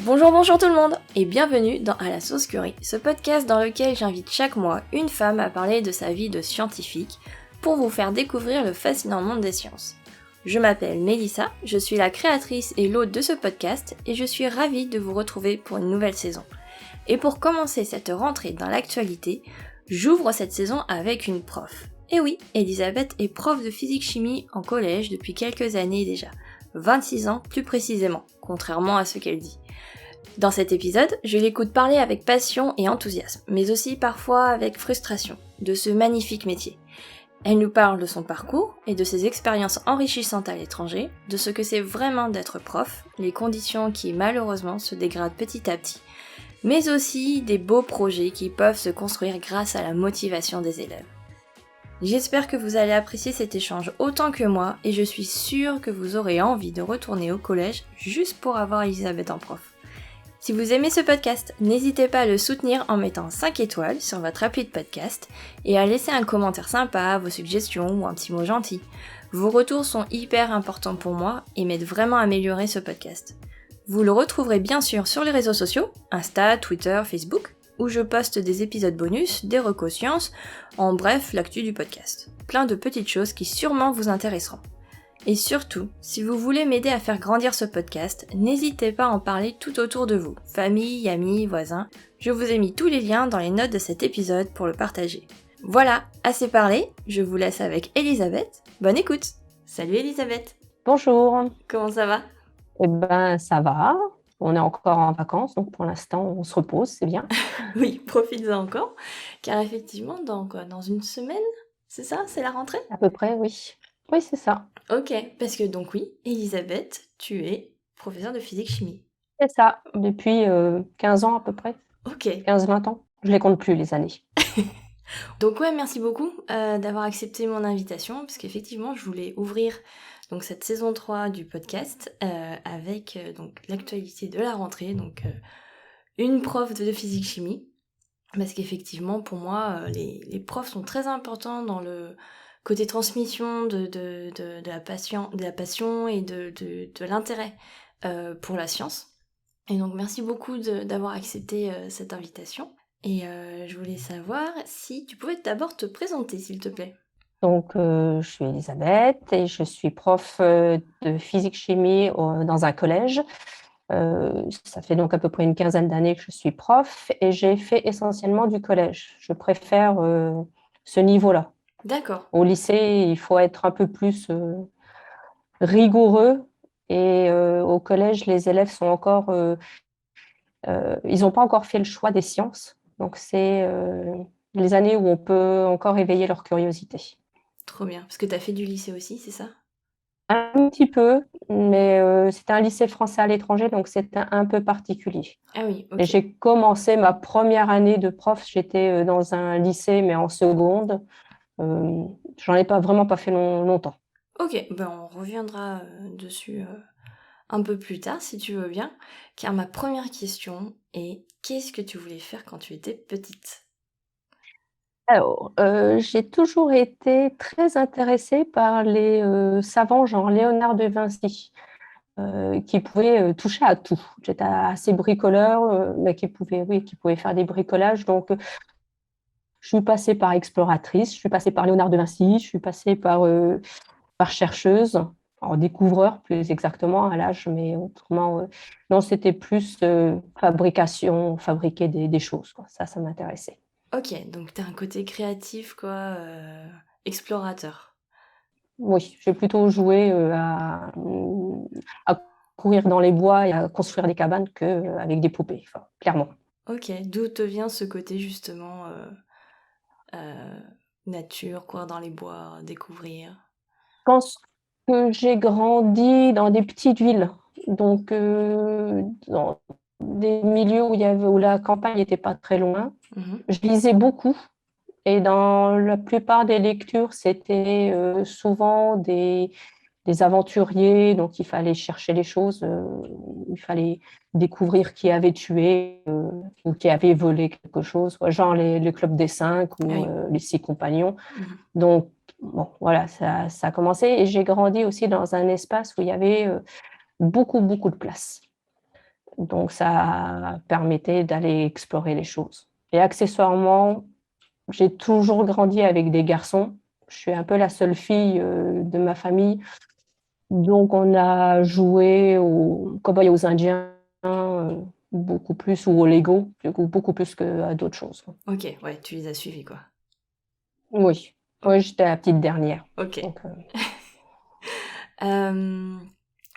Bonjour, bonjour tout le monde et bienvenue dans À la sauce curry, ce podcast dans lequel j'invite chaque mois une femme à parler de sa vie de scientifique pour vous faire découvrir le fascinant monde des sciences. Je m'appelle Mélissa, je suis la créatrice et l'hôte de ce podcast et je suis ravie de vous retrouver pour une nouvelle saison. Et pour commencer cette rentrée dans l'actualité, j'ouvre cette saison avec une prof. Et oui, Elisabeth est prof de physique-chimie en collège depuis quelques années déjà, 26 ans plus précisément, contrairement à ce qu'elle dit. Dans cet épisode, je l'écoute parler avec passion et enthousiasme, mais aussi parfois avec frustration, de ce magnifique métier. Elle nous parle de son parcours et de ses expériences enrichissantes à l'étranger, de ce que c'est vraiment d'être prof, les conditions qui malheureusement se dégradent petit à petit, mais aussi des beaux projets qui peuvent se construire grâce à la motivation des élèves. J'espère que vous allez apprécier cet échange autant que moi et je suis sûre que vous aurez envie de retourner au collège juste pour avoir Elisabeth en prof. Si vous aimez ce podcast, n'hésitez pas à le soutenir en mettant 5 étoiles sur votre appli de podcast et à laisser un commentaire sympa, vos suggestions ou un petit mot gentil. Vos retours sont hyper importants pour moi et m'aident vraiment à améliorer ce podcast. Vous le retrouverez bien sûr sur les réseaux sociaux, Insta, Twitter, Facebook, où je poste des épisodes bonus, des recos sciences, en bref, l'actu du podcast. Plein de petites choses qui sûrement vous intéresseront. Et surtout, si vous voulez m'aider à faire grandir ce podcast, n'hésitez pas à en parler tout autour de vous, famille, amis, voisins. Je vous ai mis tous les liens dans les notes de cet épisode pour le partager. Voilà, assez parlé, je vous laisse avec Elisabeth. Bonne écoute. Salut Elisabeth. Bonjour. Comment ça va? Eh ben, ça va. On est encore en vacances, donc pour l'instant, on se repose, c'est bien. Oui, profitez-en encore, car effectivement, dans une semaine, c'est ça? C'est la rentrée? À peu près, oui. Oui, c'est ça. Ok, parce que donc oui, Elisabeth, tu es professeure de physique-chimie. C'est ça, depuis 15 ans à peu près. Ok. 15-20 ans. Je les compte plus, les années. Donc ouais, merci beaucoup d'avoir accepté mon invitation, parce qu'effectivement, je voulais ouvrir donc cette saison 3 du podcast avec donc l'actualité de la rentrée, donc une prof de physique-chimie, parce qu'effectivement, pour moi, les profs sont très importants dans le côté transmission de la passion et de l'intérêt pour la science. Et donc merci beaucoup d'avoir accepté cette invitation. Et je voulais savoir si tu pouvais d'abord te présenter, s'il te plaît. Donc, je suis Elisabeth et je suis prof de physique-chimie dans un collège. Ça fait donc à peu près une quinzaine d'années que je suis prof et j'ai fait essentiellement du collège. Je préfère ce niveau-là. D'accord. Au lycée, il faut être un peu plus rigoureux et au collège, les élèves sont encore, ils n'ont pas encore fait le choix des sciences. Donc, c'est les années où on peut encore éveiller leur curiosité. Trop bien. Parce que tu as fait du lycée aussi, c'est ça? Un petit peu, mais c'était un lycée français à l'étranger, donc c'était un peu particulier. Ah oui, Et ok. j'ai commencé ma première année de prof, j'étais dans un lycée, mais en seconde. J'en ai pas vraiment pas fait longtemps. Ok, ben on reviendra dessus un peu plus tard, si tu veux bien. Car ma première question est, qu'est-ce que tu voulais faire quand tu étais petite? Alors, j'ai toujours été très intéressée par les savants, genre Léonard de Vinci, qui pouvaient toucher à tout. J'étais assez bricoleur, mais qui pouvait faire des bricolages. Donc, je suis passée par exploratrice, je suis passée par Léonard de Vinci, je suis passée par chercheuse, en découvreur plus exactement à l'âge, mais autrement, non, c'était plus fabrication, fabriquer des choses, quoi. Ça m'intéressait. Ok, donc t'as un côté créatif, quoi, explorateur. Oui, j'ai plutôt joué à courir dans les bois et à construire des cabanes qu'avec des poupées, enfin, clairement. Ok, d'où te vient ce côté justement euh, nature, courir dans les bois, découvrir? Je pense que j'ai grandi dans des petites villes, donc dans des milieux où la campagne n'était pas très loin. Mhm. Je lisais beaucoup et dans la plupart des lectures, c'était souvent des aventuriers, donc il fallait chercher les choses, il fallait découvrir qui avait tué ou qui avait volé quelque chose, genre le Club des Cinq Ah ou oui. les Six Compagnons. Mhm. Donc, bon, voilà, ça a commencé et j'ai grandi aussi dans un espace où il y avait beaucoup, beaucoup de place. Donc, ça permettait d'aller explorer les choses. Et accessoirement, j'ai toujours grandi avec des garçons. Je suis un peu la seule fille de ma famille. Donc, on a joué aux cow-boys aux Indiens, beaucoup plus, ou au Lego, du coup, beaucoup plus qu'à d'autres choses. Ok, ouais, tu les as suivis, quoi. Oui, oui, j'étais la petite dernière. Ok. Donc,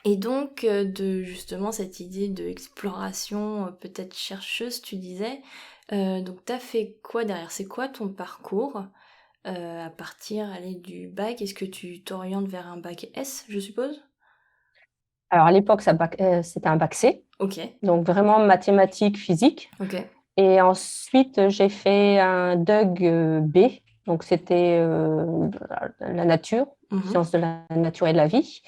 Et donc, de justement cette idée d'exploration, peut-être chercheuse, tu disais, donc t'as fait quoi derrière? C'est quoi ton parcours à partir allez, du bac? Est-ce que tu t'orientes vers un bac S, je suppose? alors, à l'époque, c'était un bac C, Ok, donc vraiment mathématiques, physique. ok. Et ensuite, j'ai fait un DUG B, donc c'était la nature, Mhm, sciences de la nature et de la vie,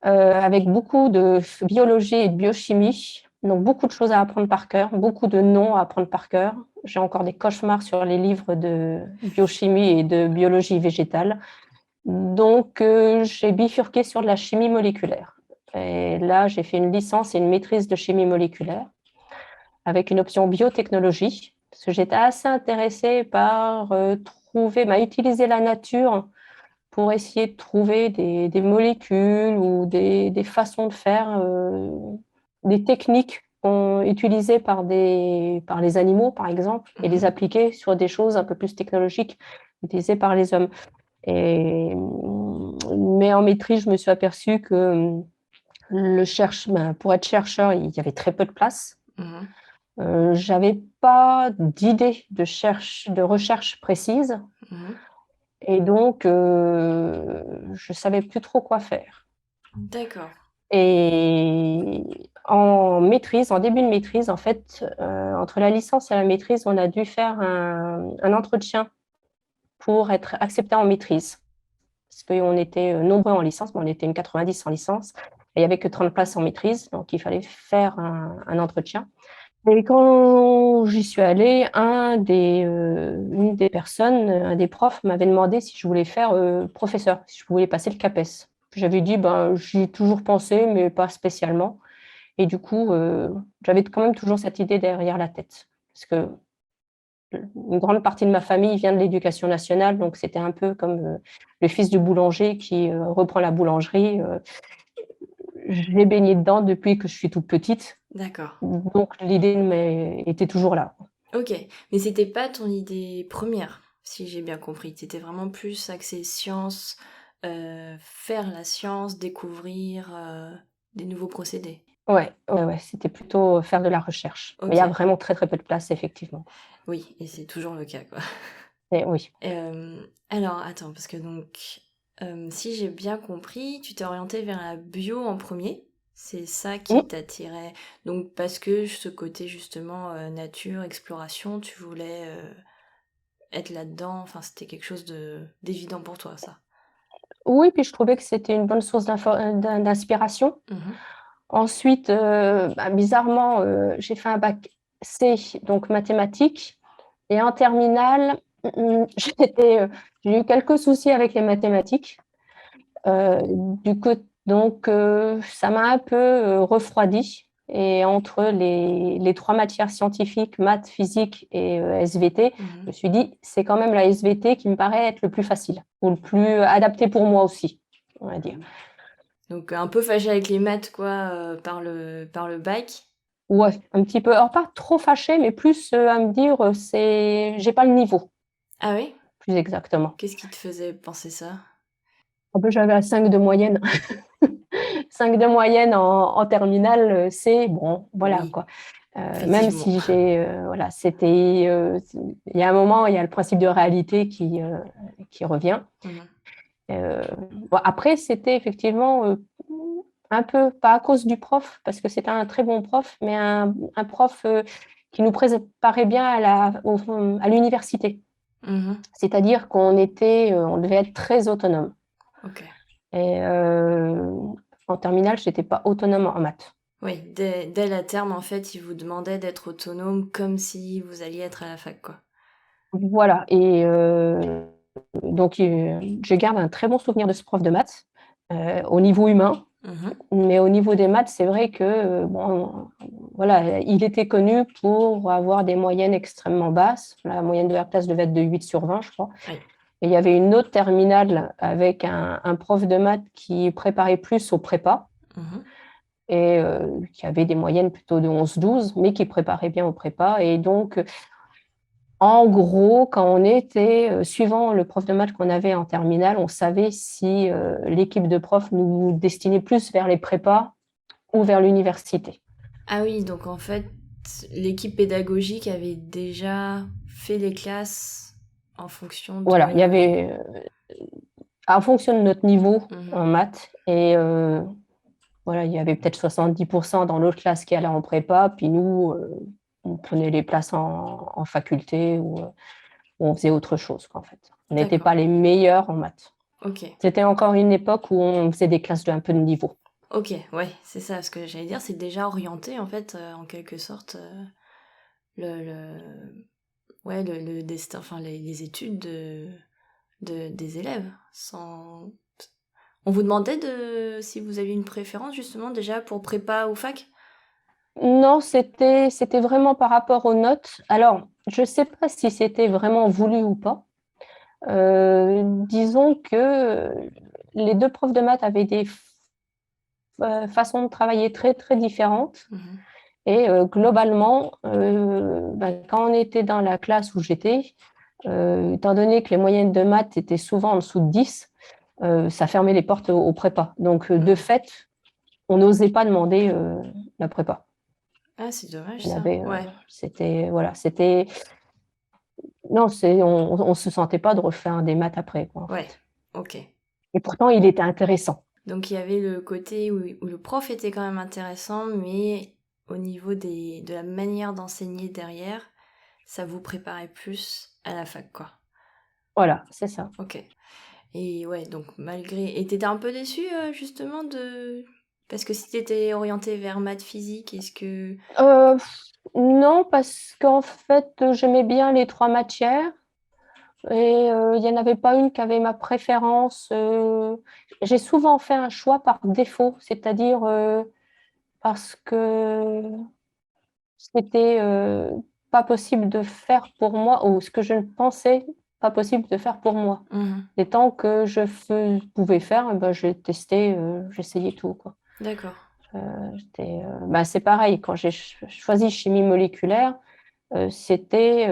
avec beaucoup de biologie et de biochimie, donc beaucoup de choses à apprendre par cœur, beaucoup de noms à apprendre par cœur. J'ai encore des cauchemars sur les livres de biochimie et de biologie végétale. Donc, j'ai bifurqué sur de la chimie moléculaire. Et là, j'ai fait une licence et une maîtrise de chimie moléculaire avec une option biotechnologie, parce que j'étais assez intéressée par utiliser la nature pour essayer de trouver des molécules ou des façons de faire, des techniques utilisées par les animaux, par exemple, et les mhm. appliquer sur des choses un peu plus technologiques utilisées par les hommes. Mais en maîtrise, je me suis aperçue que pour être chercheur, il y avait très peu de place. Mhm. J'avais pas d'idée de recherche précise Mhm. et donc je savais plus trop quoi faire. D'accord. Et en début de maîtrise, en fait, entre la licence et la maîtrise, on a dû faire un entretien pour être accepté en maîtrise. Parce qu'on était nombreux en licence, mais on était une 90 en licence, et il n'y avait que 30 places en maîtrise, donc il fallait faire un entretien. Et quand j'y suis allée, une des personnes, un des profs m'avait demandé si je voulais faire professeur, si je voulais passer le CAPES. J'avais dit, ben, j'y ai toujours pensé, mais pas spécialement. Et du coup, j'avais quand même toujours cette idée derrière la tête. Parce que une grande partie de ma famille vient de l'éducation nationale, donc c'était un peu comme le fils du boulanger qui reprend la boulangerie. J'ai baigné dedans depuis que je suis toute petite, D'accord. donc l'idée était toujours là. Ok. Mais c'était pas ton idée première, si j'ai bien compris. T'étais vraiment plus axé science, faire la science, découvrir des nouveaux procédés. Ouais, ouais, ouais, c'était plutôt faire de la recherche. Mais il y a Ok. vraiment très, très peu de place, effectivement. Oui, et c'est toujours le cas, quoi. Et oui. Alors, attends, parce que donc, si j'ai bien compris, tu t'es orienté vers la bio en premier. C'est ça qui Mmh. t'attirait. Donc, parce que ce côté justement nature, exploration, tu voulais être là-dedans. Enfin, c'était quelque chose d'évident pour toi, ça. Oui, puis je trouvais que c'était une bonne source d'inspiration. Mhm. Ensuite, bizarrement, j'ai fait un bac C, donc mathématiques. Et en terminale, j'ai eu quelques soucis avec les mathématiques. Euh, du coup, donc, ça m'a un peu refroidi. Et entre les trois matières scientifiques, maths, physique et SVT, je me Mhm. suis dit, c'est quand même la SVT qui me paraît être le plus facile, ou le plus adapté pour moi aussi, on va dire. Donc, un peu fâché avec les maths, quoi, par le bac. Ouais, un petit peu, alors pas trop fâché, mais plus à me dire, j'ai pas le niveau, Ah oui? plus exactement. Qu'est-ce qui te faisait penser ça? Un peu, j'avais un 5 de moyenne. 5 de moyenne en terminale, c'est bon, voilà Oui, quoi. Même effectivement. si voilà, il y a un moment, il y a le principe de réalité qui revient. Mhm. Euh, bon, après, c'était effectivement un peu, pas à cause du prof, parce que c'était un très bon prof, mais un prof qui nous préparait bien à l'université. Mhm. C'est-à-dire on devait être très autonome. Ok. Et en terminale, je n'étais pas autonome en maths. Oui, dès la terme, en fait, il vous demandait d'être autonome comme si vous alliez être à la fac, quoi. Voilà. Et donc, je garde un très bon souvenir de ce prof de maths au niveau humain. Mhm. Mais au niveau des maths, c'est vrai que bon, voilà, il était connu pour avoir des moyennes extrêmement basses. La moyenne de la classe devait être de 8 sur 20, je crois. Oui. Et il y avait une autre terminale avec un prof de maths qui préparait plus au prépa Mhm. et qui avait des moyennes plutôt de 11-12, mais qui préparait bien au prépa. Et donc, en gros, quand on était, suivant le prof de maths qu'on avait en terminale, on savait si l'équipe de profs nous destinait plus vers les prépas ou vers l'université. Ah oui, donc en fait, l'équipe pédagogique avait déjà fait les classes en fonction Voilà, il y de... avait, en fonction de notre niveau Mhm. en maths, et voilà, il y avait peut-être 70% dans l'autre classe qui allaient en prépa, puis nous, on prenait les places en faculté ou on faisait autre chose, en fait. On n'était D'accord. pas les meilleurs en maths. Ok. C'était encore une époque où on faisait des classes de un peu de niveau. Ok, ouais, c'est ça. Ce que j'allais dire, c'est déjà orienté, en fait, en quelque sorte, ouais, le destin, enfin, les études des élèves. Sans... On vous demandait si vous aviez une préférence, justement, déjà pour prépa ou fac? Non, c'était vraiment par rapport aux notes. Alors, je ne sais pas si c'était vraiment voulu ou pas. Disons que les deux profs de maths avaient des façons de travailler très, très différentes. Mhm. Et globalement, quand on était dans la classe où j'étais, étant donné que les moyennes de maths étaient souvent en dessous de 10, ça fermait les portes aux prépas. Donc, de Mhm. fait, on n'osait pas demander la prépa. Ah, c'est dommage, On ça. avait, Ouais, voilà, non, on se sentait pas de refaire des maths après, quoi, en ouais, fait. ok. Et pourtant, il était intéressant. Donc il y avait le côté où le prof était quand même intéressant, mais au niveau de la manière d'enseigner derrière, ça vous préparait plus à la fac, quoi. Voilà, c'est ça. Ok. Et ouais, donc malgré... Et t'étais un peu déçu, justement, de... Parce que si t'étais orienté vers maths physique, est-ce que... Euh, non, parce qu'en fait, j'aimais bien les trois matières. Et il n'y en avait pas une qui avait ma préférence. J'ai souvent fait un choix par défaut, c'est-à-dire parce que c'était pas possible de faire pour moi, ou ce que je ne pensais pas possible de faire pour moi. Mhm. Et tant que pouvais faire, eh ben, j'ai testé, j'essayais tout, quoi. D'accord. C'est pareil, quand j'ai choisi chimie moléculaire, c'était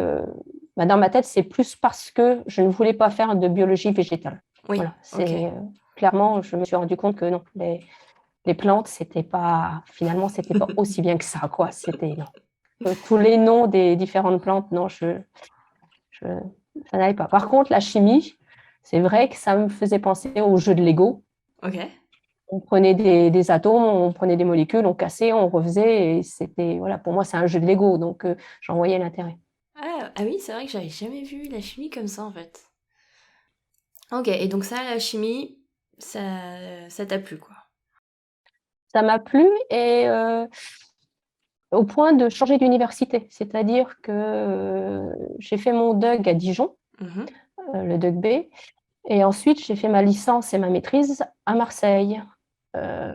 dans ma tête, c'est plus parce que je ne voulais pas faire de biologie végétale. Oui, Voilà, ok. c'est clairement, je me suis rendu compte que non, les plantes, finalement, c'était pas aussi bien que ça, quoi. C'était non. Tous les noms des différentes plantes, non, je ça n'allait pas. Par contre, la chimie, c'est vrai que ça me faisait penser au jeu de Lego. Ok. On prenait des atomes, on prenait des molécules, on cassait, on refaisait, et c'était, voilà, pour moi, c'est un jeu de Lego, donc j'en voyais l'intérêt. Ah oui, c'est vrai que j'avais jamais vu la chimie comme ça, en fait. Ok, et donc ça, la chimie, ça t'a plu, quoi. Ça m'a plu et au point de changer d'université. C'est-à-dire que j'ai fait mon DUG à Dijon, Mhm. le DUG B, et ensuite j'ai fait ma licence et ma maîtrise à Marseille. Euh,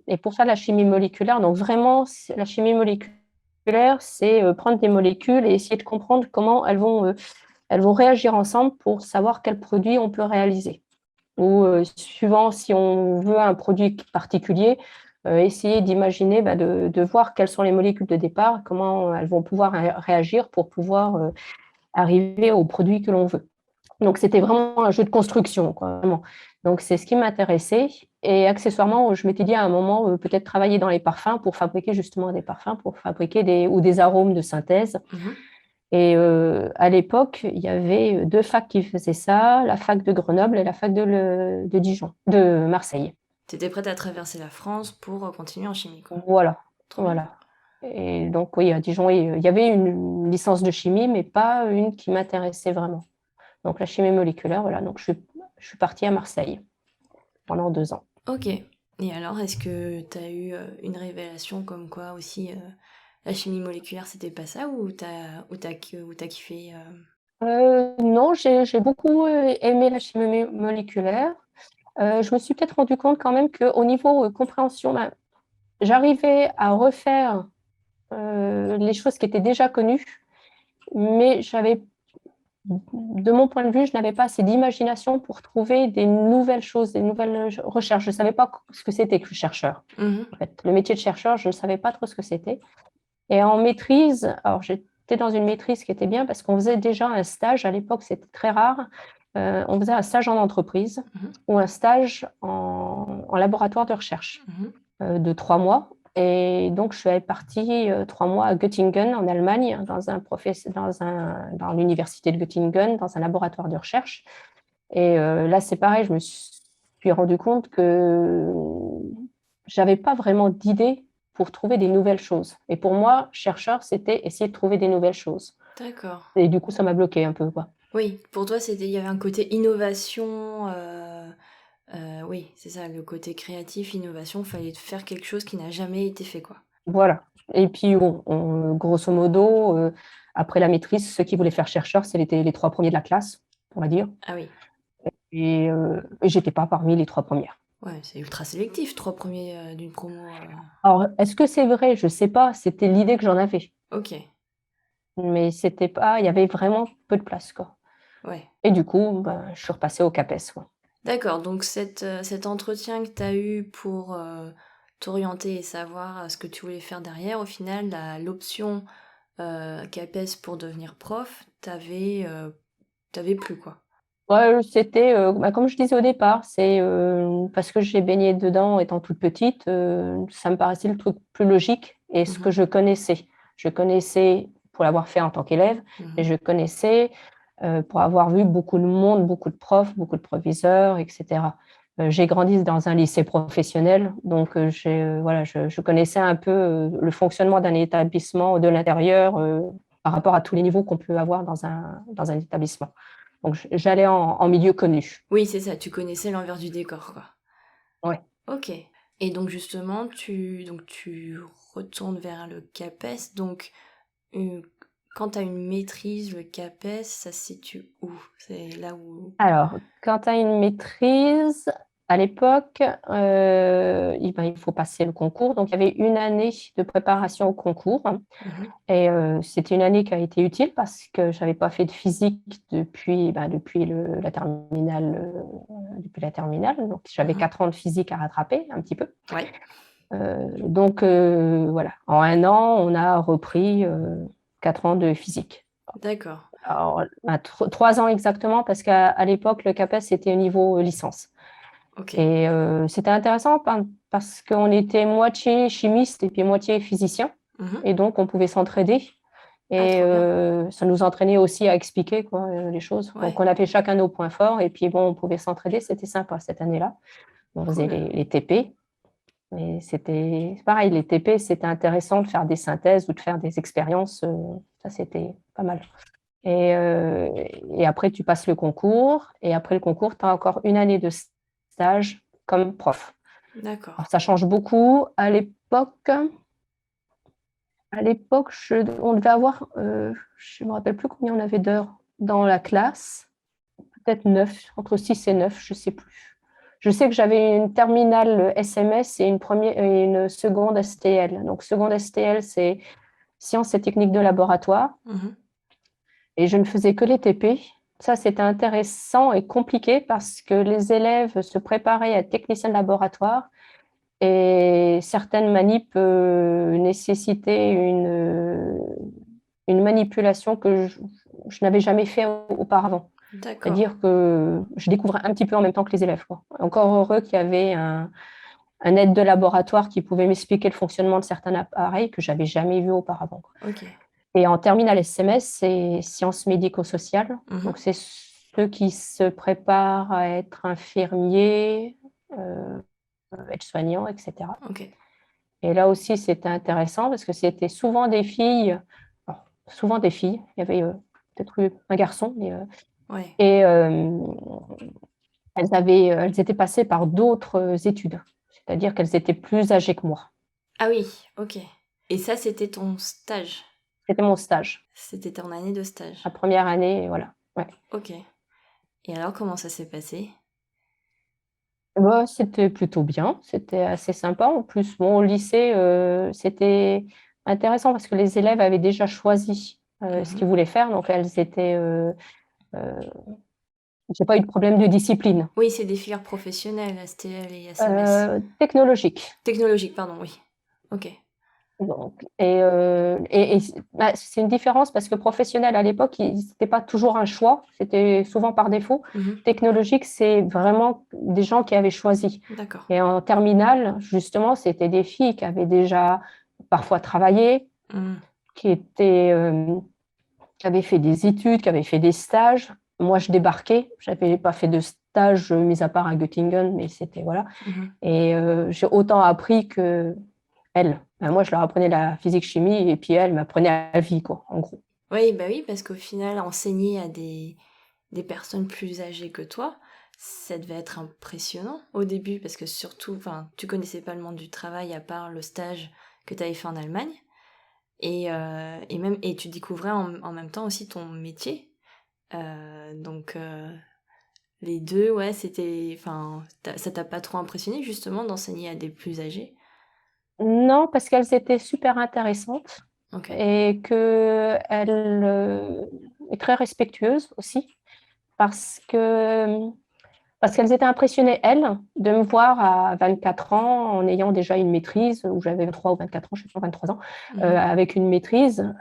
et pour faire la chimie moléculaire, donc vraiment, la chimie moléculaire, c'est prendre des molécules et essayer de comprendre comment elles vont réagir ensemble pour savoir quel produit on peut réaliser. Ou suivant si on veut un produit particulier, essayer d'imaginer, de voir quelles sont les molécules de départ, comment elles vont pouvoir réagir pour pouvoir arriver au produit que l'on veut. Donc, c'était vraiment un jeu de construction, quoi, vraiment. Donc, c'est ce qui m'intéressait. Et accessoirement, je m'étais dit à un moment, peut-être travailler dans les parfums pour fabriquer justement des parfums, pour fabriquer des arômes de synthèse. Mhm. Et à l'époque, il y avait deux facs qui faisaient ça, la fac de Grenoble et la fac de Dijon, de Marseille. T'étais prête à traverser la France pour continuer en chimie, quoi. Voilà, Trop bien. voilà. Et donc, oui, à Dijon, il y avait une licence de chimie, mais pas une qui m'intéressait vraiment. Donc, la chimie moléculaire, voilà. Donc, je suis partie à Marseille pendant 2 ans. Ok. Et alors, est-ce que t'as eu une révélation comme quoi aussi la chimie moléculaire c'était pas ça ou t'as kiffé Non, j'ai beaucoup aimé la chimie moléculaire. Je me suis peut-être rendu compte quand même qu'au niveau compréhension, ben, j'arrivais à refaire les choses qui étaient déjà connues, mais de mon point de vue, je n'avais pas assez d'imagination pour trouver des nouvelles choses, des nouvelles recherches. Je ne savais pas ce que c'était que le chercheur. Mhm. En fait, le métier de chercheur, je ne savais pas trop ce que c'était. Et en maîtrise, alors j'étais dans une maîtrise qui était bien parce qu'on faisait déjà un stage. À l'époque, c'était très rare. On faisait un stage en entreprise Mhm. ou un stage en laboratoire de recherche Mhm. de 3 mois. Et donc, je suis partie 3 mois à Göttingen, en Allemagne, dans l'université de Göttingen, dans un laboratoire de recherche. Et là, c'est pareil, je me suis rendu compte que j'avais pas vraiment d'idée pour trouver des nouvelles choses. Et pour moi, chercheur, c'était essayer de trouver des nouvelles choses. D'accord. Et du coup, ça m'a bloqué un peu, quoi. Oui, pour toi, il y avait un côté innovation. Oui, c'est ça, le côté créatif, innovation, fallait faire quelque chose qui n'a jamais été fait, quoi. Voilà. Et puis, grosso modo, après la maîtrise, ceux qui voulaient faire chercheur, c'était les 3 premiers de la classe, on va dire. Ah oui, Et j'étais pas parmi les 3 premières. ouais, c'est ultra sélectif, 3 premiers d'une promo. Alors, est-ce que c'est vrai? Je sais pas. C'était l'idée que j'en avais. Ok, Mais c'était pas, il y avait vraiment peu de place, quoi. ouais. Et du coup, ben, je suis repassée au CAPES, quoi. D'accord, donc cet entretien que tu as eu pour t'orienter et savoir ce que tu voulais faire derrière, au final, l'option CAPES pour devenir prof, t'avais plus, quoi. Ouais, c'était, bah, comme je disais au départ, c'est parce que j'ai baigné dedans étant toute petite, ça me paraissait le truc plus logique et ce que Mhm, je connaissais. Je connaissais pour l'avoir fait en tant qu'élève, et mhm. je connaissais pour avoir vu beaucoup de monde, beaucoup de profs, beaucoup de proviseurs, etc. J'ai grandi dans un lycée professionnel, donc voilà, je connaissais un peu le fonctionnement d'un établissement de l'intérieur par rapport à tous les niveaux qu'on peut avoir dans un établissement. Donc, j'allais en milieu connu. Oui, c'est ça, tu connaissais l'envers du décor, quoi. Ouais. Ok. Et donc justement, tu retournes vers le CAPES. Donc, euh, quand tu as une maîtrise, le CAPES, ça se situe où? C'est là où... Alors, quand tu as une maîtrise, à l'époque, il faut passer le concours. Donc, il y avait une année de préparation au concours. Mhm, Et c'était une année qui a été utile parce que je n'avais pas fait de physique depuis la terminale. Depuis la terminale. Donc, j'avais mhm. 4 ans de physique à rattraper, un petit peu. Ouais, Donc, voilà, en un an, on a repris 4 ans de physique. d'accord. Alors, 3 ans exactement, parce qu'à l'époque, le CAPES, c'était au niveau licence. Ok. Et c'était intéressant parce qu'on était moitié chimiste et puis moitié physicien. Mhm. Et donc, on pouvait s'entraider. Ah, Et trop bien. ça nous entraînait aussi à expliquer quoi, les choses. Donc, Ouais, on avait chacun nos points forts. Et puis, bon, on pouvait s'entraider. C'était sympa cette année-là. On faisait cool. les TP. Et c'était pareil, les TP, c'était intéressant de faire des synthèses ou de faire des expériences. Ça, c'était pas mal. Et, euh, et après, tu passes le concours. Et après le concours, tu as encore une année de stage comme prof. D'accord. Alors, ça change beaucoup. On devait avoir, je ne me rappelle plus combien on avait d'heures dans la classe. Peut-être 9, entre 6 et 9, je ne sais plus. Je sais que j'avais une terminale SMS et une seconde STL. Donc, seconde STL, c'est sciences et techniques de laboratoire. Mhm. Et je ne faisais que les TP. Ça, c'était intéressant et compliqué parce que les élèves se préparaient à être techniciens de laboratoire et certaines manips nécessitaient une manipulation que je n'avais jamais fait auparavant. D'accord. C'est-à-dire que je découvrais un petit peu en même temps que les élèves, quoi. Encore heureux qu'il y avait un aide de laboratoire qui pouvait m'expliquer le fonctionnement de certains appareils que j'avais jamais vu auparavant, quoi. Ok. Et en terminale SMS, c'est sciences médico-sociales. Donc, Mhm. c'est ceux qui se préparent à être infirmiers, euh, aides-soignants, etc. Ok. Et là aussi, c'était intéressant parce que c'était souvent des filles, alors, souvent des filles, il y avait peut-être eu un garçon, Ouais. et elles étaient passées par d'autres études, c'est-à-dire qu'elles étaient plus âgées que moi. Ah oui, ok. Et ça, c'était ton stage. C'était mon stage, C'était ton année de stage. la première année, voilà. Ouais. Ok. Et alors, comment ça s'est passé? Bah, c'était plutôt bien, c'était assez sympa. En plus, bon, au lycée, c'était intéressant parce que les élèves avaient déjà choisi ce Mhm. qu'ils voulaient faire, donc elles étaient. Euh, j'ai pas eu de problème de discipline. Oui, c'est des filières professionnelles, STL et SMS. Technologique. Technologique, pardon, oui. Ok. Donc, bah, c'est une différence parce que professionnel à l'époque, c'était pas toujours un choix, c'était souvent par défaut. Mhm. Technologique, c'est vraiment des gens qui avaient choisi. D'accord. Et en terminale, justement, c'était des filles qui avaient déjà parfois travaillé, Mhm. qui avaient fait des études, qui avaient fait des stages. Moi, je débarquais, je n'avais pas fait de stage, mis à part à Göttingen, mais c'était voilà. Mhm. Et j'ai autant appris que elle. Ben, moi, je leur apprenais la physique-chimie et puis elle m'apprenait la vie, quoi, en gros. Oui, bah oui, parce qu'au final, enseigner à des personnes plus âgées que toi, ça devait être impressionnant au début, parce que surtout, enfin, tu connaissais pas le monde du travail à part le stage que tu avais fait en Allemagne, et tu découvrais en même temps aussi ton métier. Donc les deux, ouais, c'était, enfin, ça t'a pas trop impressionné justement d'enseigner à des plus âgés? Non, parce qu'elles étaient super intéressantes Ok. et qu'elle est très respectueuse aussi parce que parce qu'elles étaient impressionnées, elles, de me voir à 24 ans en ayant déjà une maîtrise, où j'avais 23 ou 24 ans, je sais pas, 23 ans, Mhm. avec une maîtrise.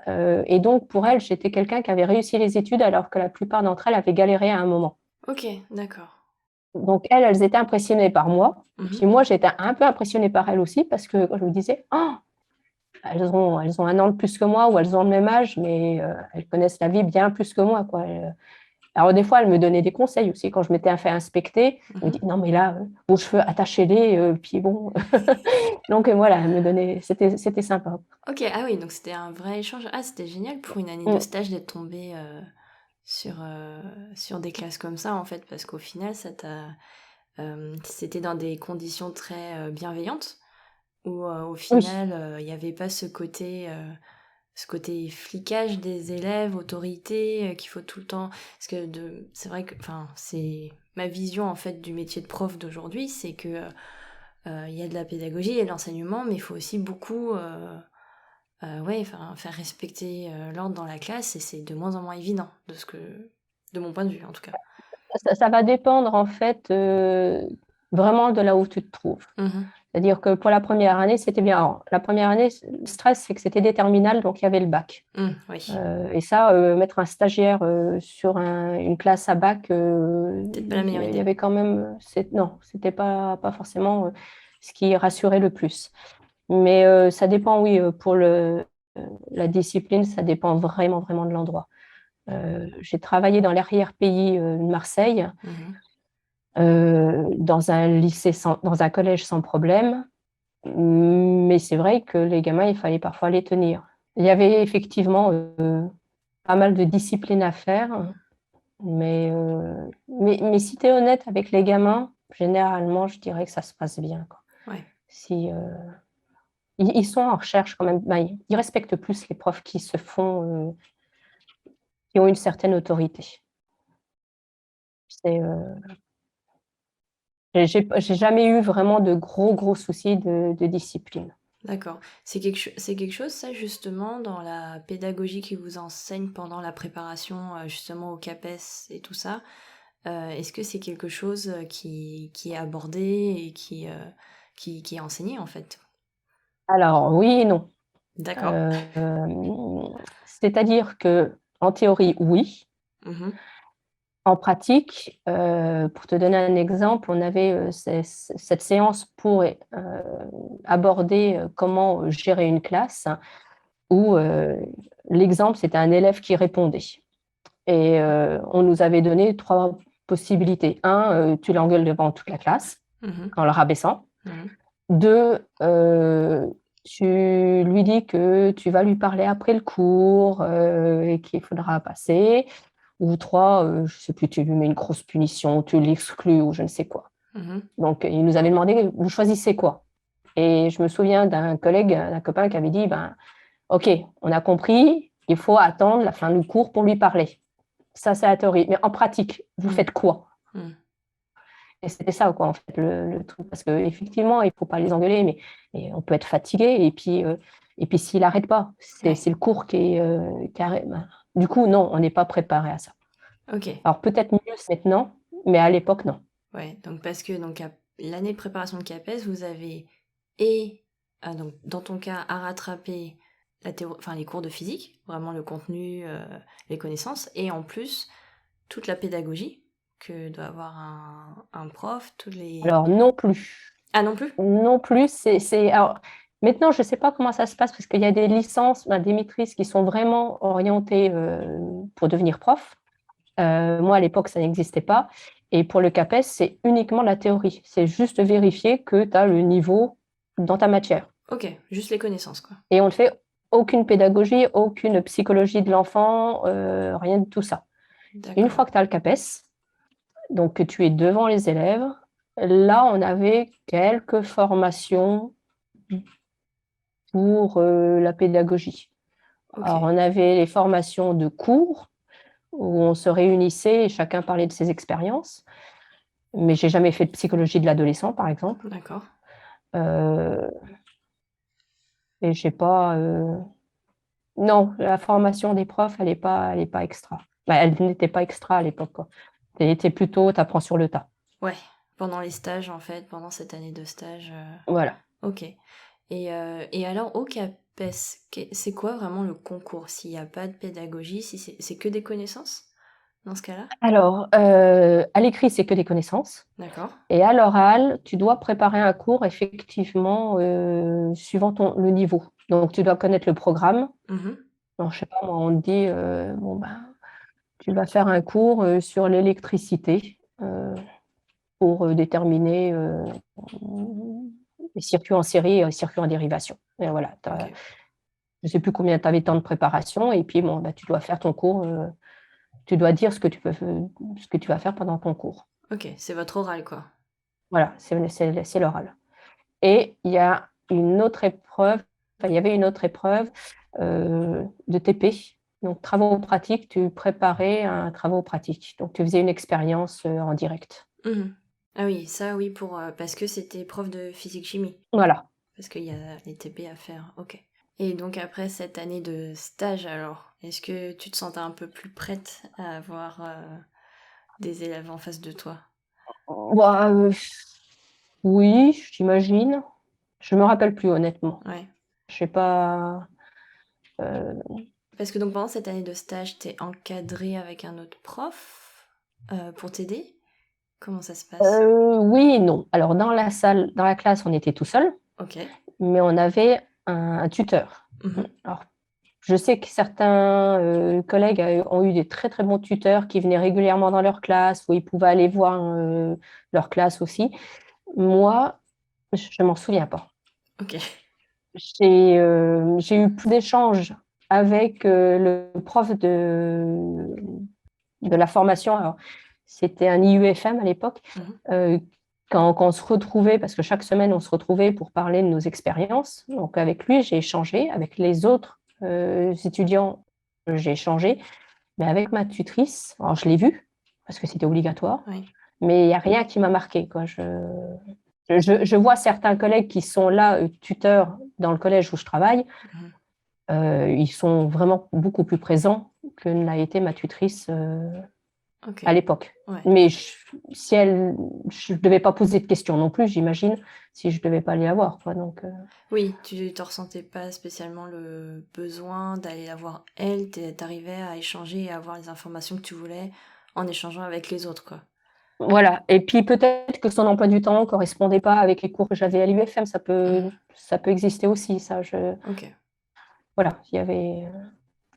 Et donc, pour elles, j'étais quelqu'un qui avait réussi les études alors que la plupart d'entre elles avaient galéré à un moment. Ok, d'accord. Donc, elles étaient impressionnées par moi. Et puis Mhm. moi, j'étais un peu impressionnée par elles aussi parce que quand je me disais, oh, elles ont un an de plus que moi ou elles ont le même âge, mais elles connaissent la vie bien plus que moi, quoi. Alors, des fois, elles me donnaient des conseils aussi. Quand je m'étais fait inspecter, elle me dit, Mhm. non, mais là, vos cheveux, attachez-les, puis bon. Donc, voilà, elle me donnait, c'était sympa. Ok, ah oui, donc c'était un vrai échange. Ah, c'était génial pour une année de Mm. stage d'être tombée sur, sur des classes comme ça, en fait, parce qu'au final, c'était dans des conditions très bienveillantes, où au Oui, final, il n'y avait pas ce côté flicage des élèves, autorité, qu'il faut tout le temps. Parce que c'est vrai que, enfin, c'est ma vision en fait du métier de prof d'aujourd'hui, c'est que il y a de la pédagogie, il y a de l'enseignement, mais il faut aussi beaucoup ouais, enfin, faire respecter l'ordre dans la classe, et c'est de moins en moins évident, de mon point de vue en tout cas. ça va dépendre, en fait, vraiment de là où tu te trouves. Mhm. C'est-à-dire que pour la première année, c'était bien. Alors, la première année, le stress, c'est que c'était des terminales, donc il y avait le bac. Oui, Et ça, mettre un stagiaire sur une classe à bac, peut-être pas la meilleure il y idée. avait quand même, non, c'était pas forcément ce qui rassurait le plus. Mais ça dépend, oui, pour la discipline, ça dépend vraiment, vraiment de l'endroit. J'ai travaillé dans l'arrière-pays de Marseille, Mhm. dans un lycée dans un collège sans problème. Mais c'est vrai que les gamins, il fallait parfois les tenir. Il y avait effectivement pas mal de discipline à faire, mais si tu es honnête avec les gamins, généralement, je dirais que ça se passe bien, quoi. Ouais, Si, ils sont en recherche quand même, ben, ils respectent plus les profs qui se font, qui ont une certaine autorité. C'est, j'ai jamais eu vraiment de gros soucis de discipline. d'accord. C'est quelque chose, ça, justement, dans la pédagogie qui vous enseigne pendant la préparation, justement, au CAPES et tout ça. Est-ce que c'est quelque chose qui est abordé et qui est enseigné, en fait? Alors, oui et non. D'accord. Euh, C'est-à-dire que en théorie, oui. Mhm. En pratique, pour te donner un exemple, on avait cette séance pour aborder comment gérer une classe où l'exemple, c'était un élève qui répondait. Et on nous avait donné trois possibilités. Un, tu l'engueules devant toute la classe Mhm. en le rabaissant. Mhm. Deux, tu lui dis que tu vas lui parler après le cours et qu'il faudra passer. Ou trois, je ne sais plus, tu lui mets une grosse punition, tu l'exclus ou je ne sais quoi. Mhm. Donc, il nous avait demandé, vous choisissez quoi? Et je me souviens d'un collègue, d'un copain qui avait dit, ben, OK, on a compris, il faut attendre la fin du cours pour lui parler. Ça, c'est la théorie. Mais en pratique, vous Mhm. faites quoi? Mhm. Et c'était ça, quoi, en fait, le truc. Parce qu'effectivement, il ne faut pas les engueuler, mais et on peut être fatigué. Et puis s'il n'arrête pas, Ouais. c'est le cours qui est carré. Ben, du coup, non, on n'est pas préparé à ça. Ok. Alors peut-être mieux maintenant, mais à l'époque, non. Ouais. Donc parce que donc l'année de préparation de CAPES, vous avez et donc dans ton cas à rattraper la enfin les cours de physique, vraiment le contenu, les connaissances, et en plus toute la pédagogie que doit avoir un prof, tous les. Alors non plus. Ah non plus? Non plus, alors, maintenant, je ne sais pas comment ça se passe parce qu'il y a des licences, des maîtrises qui sont vraiment orientées pour devenir prof. Moi, à l'époque, ça n'existait pas. Et pour le CAPES, c'est uniquement la théorie. C'est juste vérifier que tu as le niveau dans ta matière. Ok, juste les connaissances, quoi. Et on ne fait aucune pédagogie, aucune psychologie de l'enfant, rien de tout ça. Une fois que tu as le CAPES, donc que tu es devant les élèves, là, on avait quelques formations pour la pédagogie. Ok. Alors, on avait les formations de cours où on se réunissait et chacun parlait de ses expériences. Mais j'ai jamais fait de psychologie de l'adolescent, par exemple. D'accord. Euh, et je sais pas. Non, la formation des profs, elle est pas extra. Elle n'était pas extra à l'époque, quoi. Elle était plutôt, t'apprends sur le tas. Ouais, pendant les stages, en fait, pendant cette année de stage. Voilà. Ok. Et alors, au CAPES, c'est quoi vraiment le concours? S'il n'y a pas de pédagogie, si c'est que des connaissances dans ce cas-là? Alors, à l'écrit, c'est que des connaissances. D'accord. Et à l'oral, tu dois préparer un cours effectivement suivant le niveau. Donc, tu dois connaître le programme. Mhm. Alors, je sais pas, moi, on te dit, bon, ben, tu vas faire un cours sur l'électricité pour déterminer les circuits en série et les circuits en dérivation. Et voilà, Ok. je ne sais plus combien tu avais de temps de préparation. Et puis, bon, ben, tu dois faire ton cours. Tu dois dire ce que tu vas faire pendant ton cours. Ok, c'est votre oral, quoi. Voilà, c'est l'oral. Et il y a une autre épreuve, enfin, il y avait une autre épreuve de TP. Donc, travaux pratiques, tu préparais un travaux pratique. Donc, tu faisais une expérience en direct. Mhm. Ah oui, ça oui, parce que c'était prof de physique-chimie. Voilà. Parce qu'il y a les TP à faire. Ok. Et donc après cette année de stage, alors, est-ce que tu te sentais un peu plus prête à avoir des élèves en face de toi? Bah, oui, j'imagine. Je me rappelle plus, honnêtement. Ouais. Je sais pas. euh, Parce que donc pendant cette année de stage, t'es encadré avec un autre prof pour t'aider? Comment ça se passe? oui et non. Alors, dans la salle, dans la classe, on était tout seul, Ok. mais on avait un tuteur. Mhm. Alors, je sais que certains collègues ont eu des très très bons tuteurs qui venaient régulièrement dans leur classe, où ils pouvaient aller voir leur classe aussi. Moi, je m'en souviens pas. Ok. J'ai eu plus d'échanges avec le prof de la formation. Alors, c'était un IUFM à l'époque. Mhm. euh, quand on se retrouvait, parce que chaque semaine, on se retrouvait pour parler de nos expériences. Donc, avec lui, j'ai échangé. Avec les autres étudiants, j'ai échangé. Mais avec ma tutrice, alors je l'ai vue, parce que c'était obligatoire, Oui. mais il n'y a rien qui m'a marqué, quoi. Je vois certains collègues qui sont là, tuteurs dans le collège où je travaille, Mhm. ils sont vraiment beaucoup plus présents que ne l'a été ma tutrice Ok. à l'époque. Ouais. Mais si je ne devais pas poser de questions non plus, j'imagine, si je ne devais pas aller la voir, quoi. Donc, Oui, tu te ressentais pas spécialement le besoin d'aller la voir elle, t'arrivais à échanger et à avoir les informations que tu voulais en échangeant avec les autres, quoi. voilà. Et puis peut-être que son emploi du temps ne correspondait pas avec les cours que j'avais à l'UFM, Mhm. ça peut exister aussi, ça. Ok, Voilà, il y avait.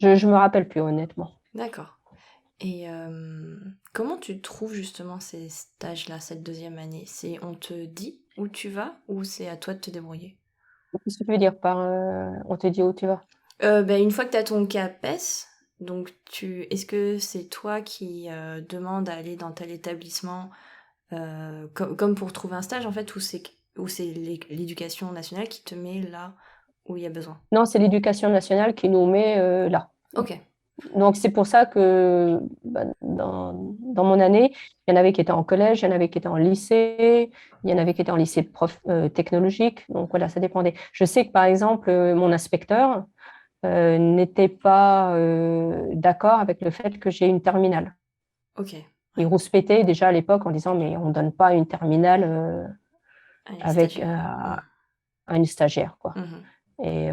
Je me rappelle plus, honnêtement. d'accord. Et comment tu trouves justement ces stages-là, cette deuxième année? C'est on te dit où tu vas ou c'est à toi de te débrouiller? Qu'est-ce que tu veux dire par on te dit où tu vas? Une fois que tu as ton CAPES, donc est-ce que c'est toi qui demandes à aller dans tel établissement comme pour trouver un stage en fait, ou c'est l'éducation nationale qui te met là où il y a besoin? Non, c'est l'éducation nationale qui nous met là. Ok, Donc, c'est pour ça que dans mon année, il y en avait qui étaient en collège, il y en avait qui étaient en lycée, il y en avait qui étaient en lycée technologique. Donc, voilà, ça dépendait. Je sais que, par exemple, mon inspecteur n'était pas d'accord avec le fait que j'ai une terminale. Ok, Il ouais, rouspétait déjà à l'époque en disant, mais on ne donne pas une terminale allez, avec stagiaire. à une stagiaire, quoi. Mhm. Et,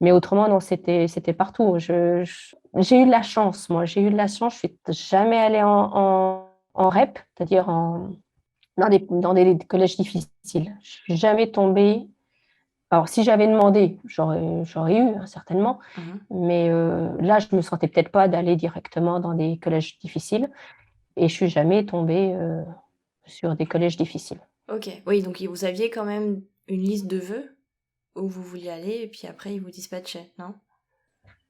mais autrement, non, c'était partout. J'ai eu de la chance, moi. J'ai eu de la chance. Je ne suis jamais allée en REP, c'est-à-dire dans des collèges difficiles. Je ne suis jamais tombée. Alors, si j'avais demandé, j'aurais eu, hein, certainement. Mhm. Mais là, je ne me sentais peut-être pas d'aller directement dans des collèges difficiles. Et je ne suis jamais tombée sur des collèges difficiles. Ok, oui, donc vous aviez quand même une liste de vœux où vous vouliez aller et puis après ils vous dispatchaient, non?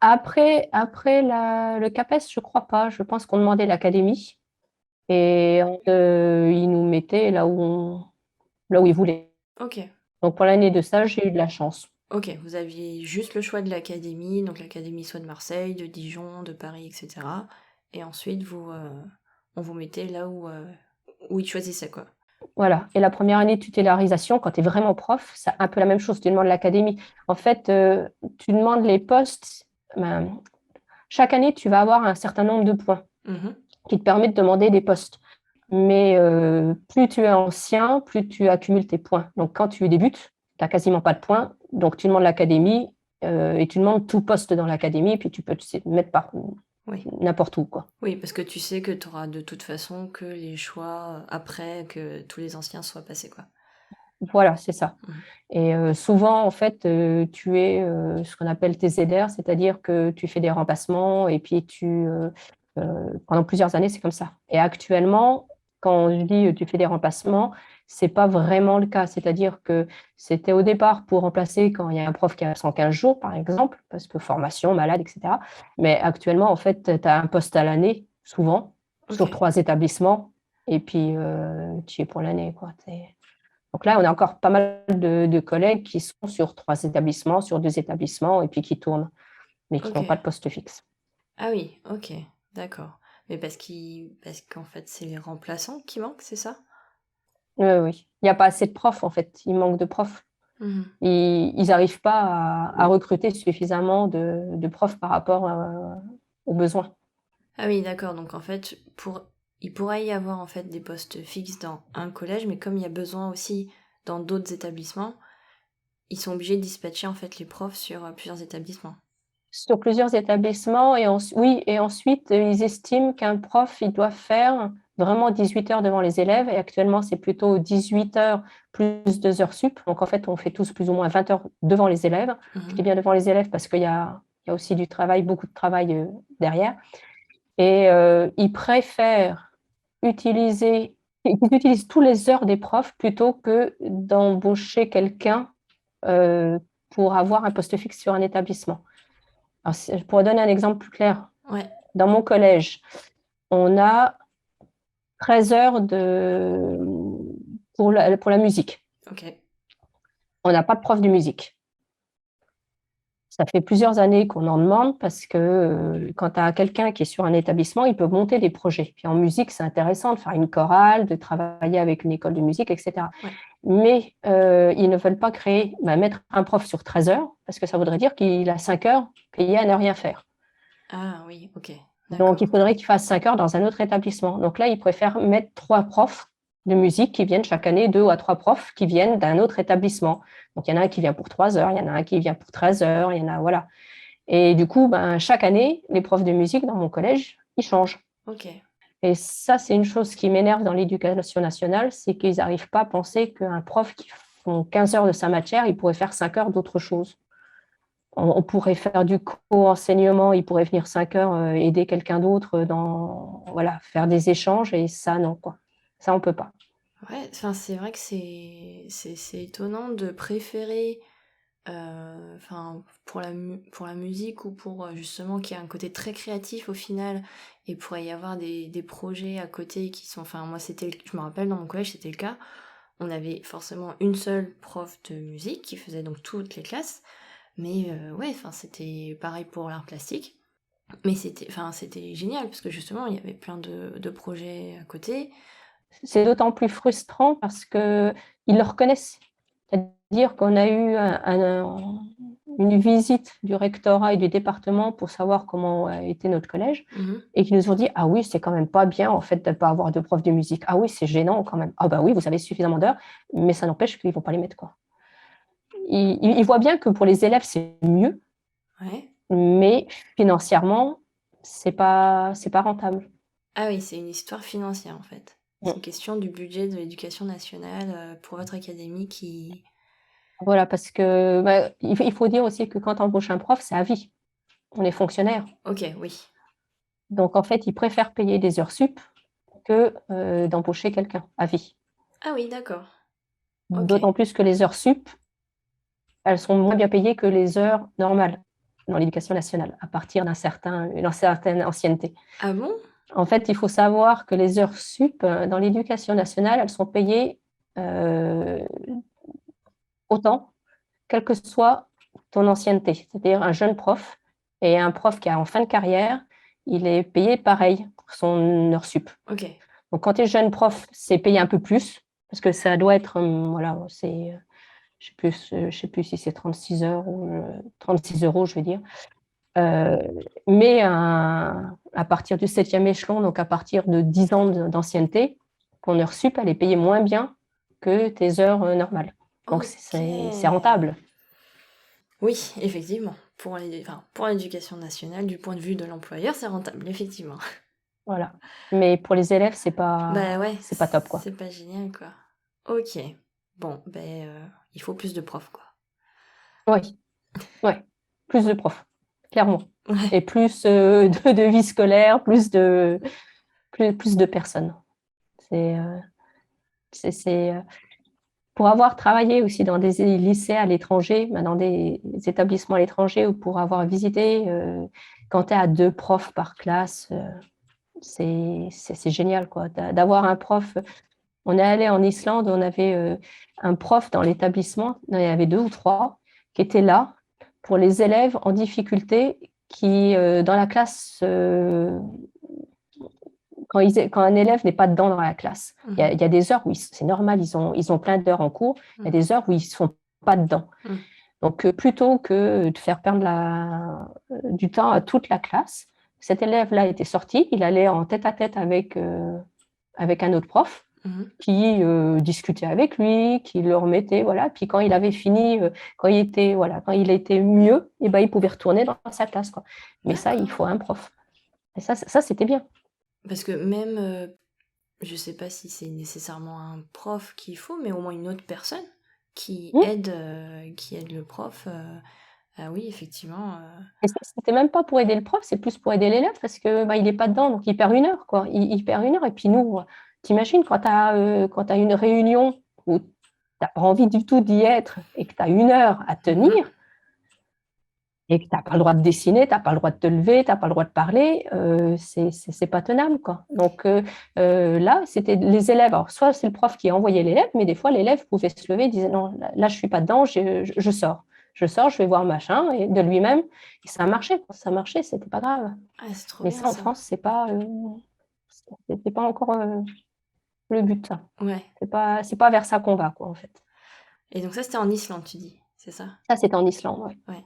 Après le CAPES, je ne crois pas. Je pense qu'on demandait l'académie. Et ils nous mettaient là où ils voulaient. Ok, Donc pour l'année de stage, j'ai eu de la chance. ok, vous aviez juste le choix de l'académie, donc l'académie soit de Marseille, de Dijon, de Paris, etc. Et ensuite on vous mettait là où ils choisissaient quoi. Voilà. Et la première année de tutélarisation, quand tu es vraiment prof, c'est un peu la même chose. Tu demandes l'académie. En fait, tu demandes les postes. Ben, chaque année, tu vas avoir un certain nombre de points Mhm. qui te permettent de demander des postes. Mais plus tu es ancien, plus tu accumules tes points. Donc quand tu débutes, tu n'as quasiment pas de points. Donc tu demandes l'académie et tu demandes tout poste dans l'académie, puis tu peux te mettre par Oui. n'importe où, quoi. Oui, parce que tu sais que tu auras de toute façon que les choix après que tous les anciens soient passés quoi. Voilà, c'est ça. Mhm. Et souvent, en fait, tu es ce qu'on appelle tes aideurs, c'est-à-dire que tu fais des remplacements et puis pendant plusieurs années, c'est comme ça. Et actuellement, quand je dis tu fais des remplacements, c'est pas vraiment le cas. C'est-à-dire que c'était au départ pour remplacer quand il y a un prof qui est absent 15 jours, par exemple, parce que formation, malade, etc. Mais actuellement, en fait, tu as un poste à l'année, souvent, Ok. sur 3 établissements, et puis tu y es pour l'année, quoi. Donc là, on a encore pas mal de collègues qui sont sur 3 établissements, sur 2 établissements, et puis qui tournent, mais qui Ok. n'ont pas de poste fixe. Ah oui, ok, d'accord. Mais parce qu'en fait c'est les remplaçants qui manquent, c'est ça? Oui. Il n'y a pas assez de profs, en fait. Il manque de profs. Mhm. Ils n'arrivent pas à recruter suffisamment de profs par rapport aux besoins. Ah oui, d'accord. Donc en fait, il pourrait y avoir en fait des postes fixes dans un collège, mais comme il y a besoin aussi dans d'autres établissements, ils sont obligés de dispatcher en fait les profs sur plusieurs établissements. Sur plusieurs établissements, oui, et ensuite, ils estiment qu'un prof, il doit faire vraiment 18 heures devant les élèves, et actuellement, c'est plutôt 18 heures plus 2 heures sup. Donc, en fait, on fait tous plus ou moins 20 heures devant les élèves. Je dis Mhm. bien devant les élèves parce qu'il y a aussi du travail, beaucoup de travail derrière. Et ils préfèrent utiliser, ils utilisent tous les heures des profs plutôt que d'embaucher quelqu'un euh, pour avoir un poste fixe sur un établissement. Alors, je pourrais donner un exemple plus clair. Ouais, Dans mon collège, on a 13 heures pour la musique. ok. On n'a pas de prof de musique. Ça fait plusieurs années qu'on en demande parce que quand tu as quelqu'un qui est sur un établissement, il peut monter des projets. Puis en musique, c'est intéressant de faire une chorale, de travailler avec une école de musique, etc. Ouais. Mais ils ne veulent pas mettre un prof sur 13 heures parce que ça voudrait dire qu'il a 5 heures payées à ne rien faire. Ah oui, ok, Donc, il d'accord. faudrait qu'il fasse 5 heures dans un autre établissement. Donc là, ils préfèrent mettre 3 profs de musique qui viennent chaque année, 2 à 3 profs qui viennent d'un autre établissement. Donc, il y en a un qui vient pour 3 heures, il y en a un qui vient pour 13 heures, il y en a, voilà. Et du coup, chaque année, les profs de musique dans mon collège, ils changent. Ok. Et ça, c'est une chose qui m'énerve dans l'éducation nationale, c'est qu'ils n'arrivent pas à penser qu'un prof qui font 15 heures de sa matière, il pourrait faire 5 heures d'autre chose. On pourrait faire du co-enseignement, il pourrait venir 5 heures aider quelqu'un d'autre voilà, faire des échanges, et ça, non, quoi. Ça, on ne peut pas. Ouais, enfin c'est vrai que c'est étonnant de préférer enfin pour la musique ou pour justement qu'il y ait un côté très créatif au final et pourrait y avoir des projets à côté qui sont enfin moi je me rappelle dans mon collège c'était le cas, on avait forcément une seule prof de musique qui faisait donc toutes les classes, mais ouais enfin c'était pareil pour l'art plastique, Mais c'était génial, parce que justement, il y avait plein de projets à côté. C'est d'autant plus frustrant parce qu'ils le reconnaissent. C'est-à-dire qu'on a eu une visite du rectorat et du département pour savoir comment était notre collège et qui nous ont dit « Ah oui, c'est quand même pas bien en fait de ne pas avoir de prof de musique. Ah oui, c'est gênant quand même. Ah bah oui, vous avez suffisamment d'heures, mais ça n'empêche qu'ils ne vont pas les mettre. » quoi. Ils voient bien que pour les élèves, c'est mieux, Ouais. mais financièrement, c'est pas rentable. Ah oui, c'est une histoire financière en fait. C'est une question du budget de l'éducation nationale pour votre académie qui... Voilà, parce que il faut dire aussi que quand on embauche un prof, c'est à vie. On est fonctionnaire. Ok, oui. Donc, en fait, ils préfèrent payer des heures sup que d'embaucher quelqu'un à vie. Ah oui, d'accord. Ok. D'autant plus que les heures sup, elles sont moins bien payées que les heures normales dans l'éducation nationale, à partir d'une certaine ancienneté. Ah bon? En fait, il faut savoir que les heures sup dans l'éducation nationale, elles sont payées autant, quelle que soit ton ancienneté. C'est-à-dire un jeune prof et un prof qui est en fin de carrière, il est payé pareil pour son heure sup. Ok. Donc, quand tu es jeune prof, c'est payé un peu plus, parce que ça doit être, voilà, c'est, je sais plus si c'est 36 heures ou 36 euros, je veux dire. Mais à partir du 7e échelon, donc à partir de 10 ans d'ancienneté, ton heure sup, elle est payée moins bien que tes heures normales. Donc, c'est rentable. Oui, effectivement. Pour l'éducation nationale, du point de vue de l'employeur, c'est rentable, effectivement. Voilà. Mais pour les élèves, c'est pas, Bah ouais, c'est pas top, quoi. c'est pas génial, quoi. Ok. Bon, il faut plus de profs, quoi. Oui, ouais. Plus de profs, clairement. Ouais. Et plus de vie scolaire, plus de personnes. Pour avoir travaillé aussi dans des lycées à l'étranger, dans des établissements à l'étranger, ou pour avoir visité, quand tu es à 2 profs par classe, c'est génial, quoi. D'avoir un prof. On est allé en Islande, on avait un prof dans l'établissement, il y avait 2 ou 3 qui étaient là pour les élèves en difficulté qui, dans la classe, quand un élève n'est pas dedans dans la classe. Il y a des heures où c'est normal, ils ont plein d'heures en cours, il y a des heures où ils ne sont pas dedans. Donc, plutôt que de faire perdre du temps à toute la classe, cet élève-là était sorti, il allait en tête-à-tête avec un autre prof qui discutait avec lui, qui le remettait, voilà. Puis quand il avait fini, quand il était mieux, et ben, il pouvait retourner dans sa classe, quoi. Mais ça, il faut un prof. Et ça c'était bien. Parce que même, je sais pas si c'est nécessairement un prof qu'il faut, mais au moins une autre personne qui aide le prof. Ah oui, effectivement. Et c'était même pas pour aider le prof, c'est plus pour aider l'élève parce que il n'est pas dedans, donc il perd 1 heure, quoi. Il perd 1 heure. Et puis nous, t'imagines quand tu as une réunion où tu n'as pas envie du tout d'y être et que tu as 1 heure à tenir, et que tu n'as pas le droit de dessiner, tu n'as pas le droit de te lever, tu n'as pas le droit de parler, c'est pas tenable, quoi. Donc là, c'était les élèves. Alors, soit c'est le prof qui envoyait l'élève, mais des fois, l'élève pouvait se lever et disait non, là, je suis pas dedans, je sors. Je sors, je vais voir machin, et de lui-même. Et ça a marché, quoi. Ça marchait, c'était pas grave. Ah, c'est trop mais bien, ça, en France, c'est pas encore le but, ça. Ouais. C'est pas vers ça qu'on va, quoi, en fait. Et donc ça, c'était en Islande, tu dis, c'est ça? Ça, c'était en Islande, ouais.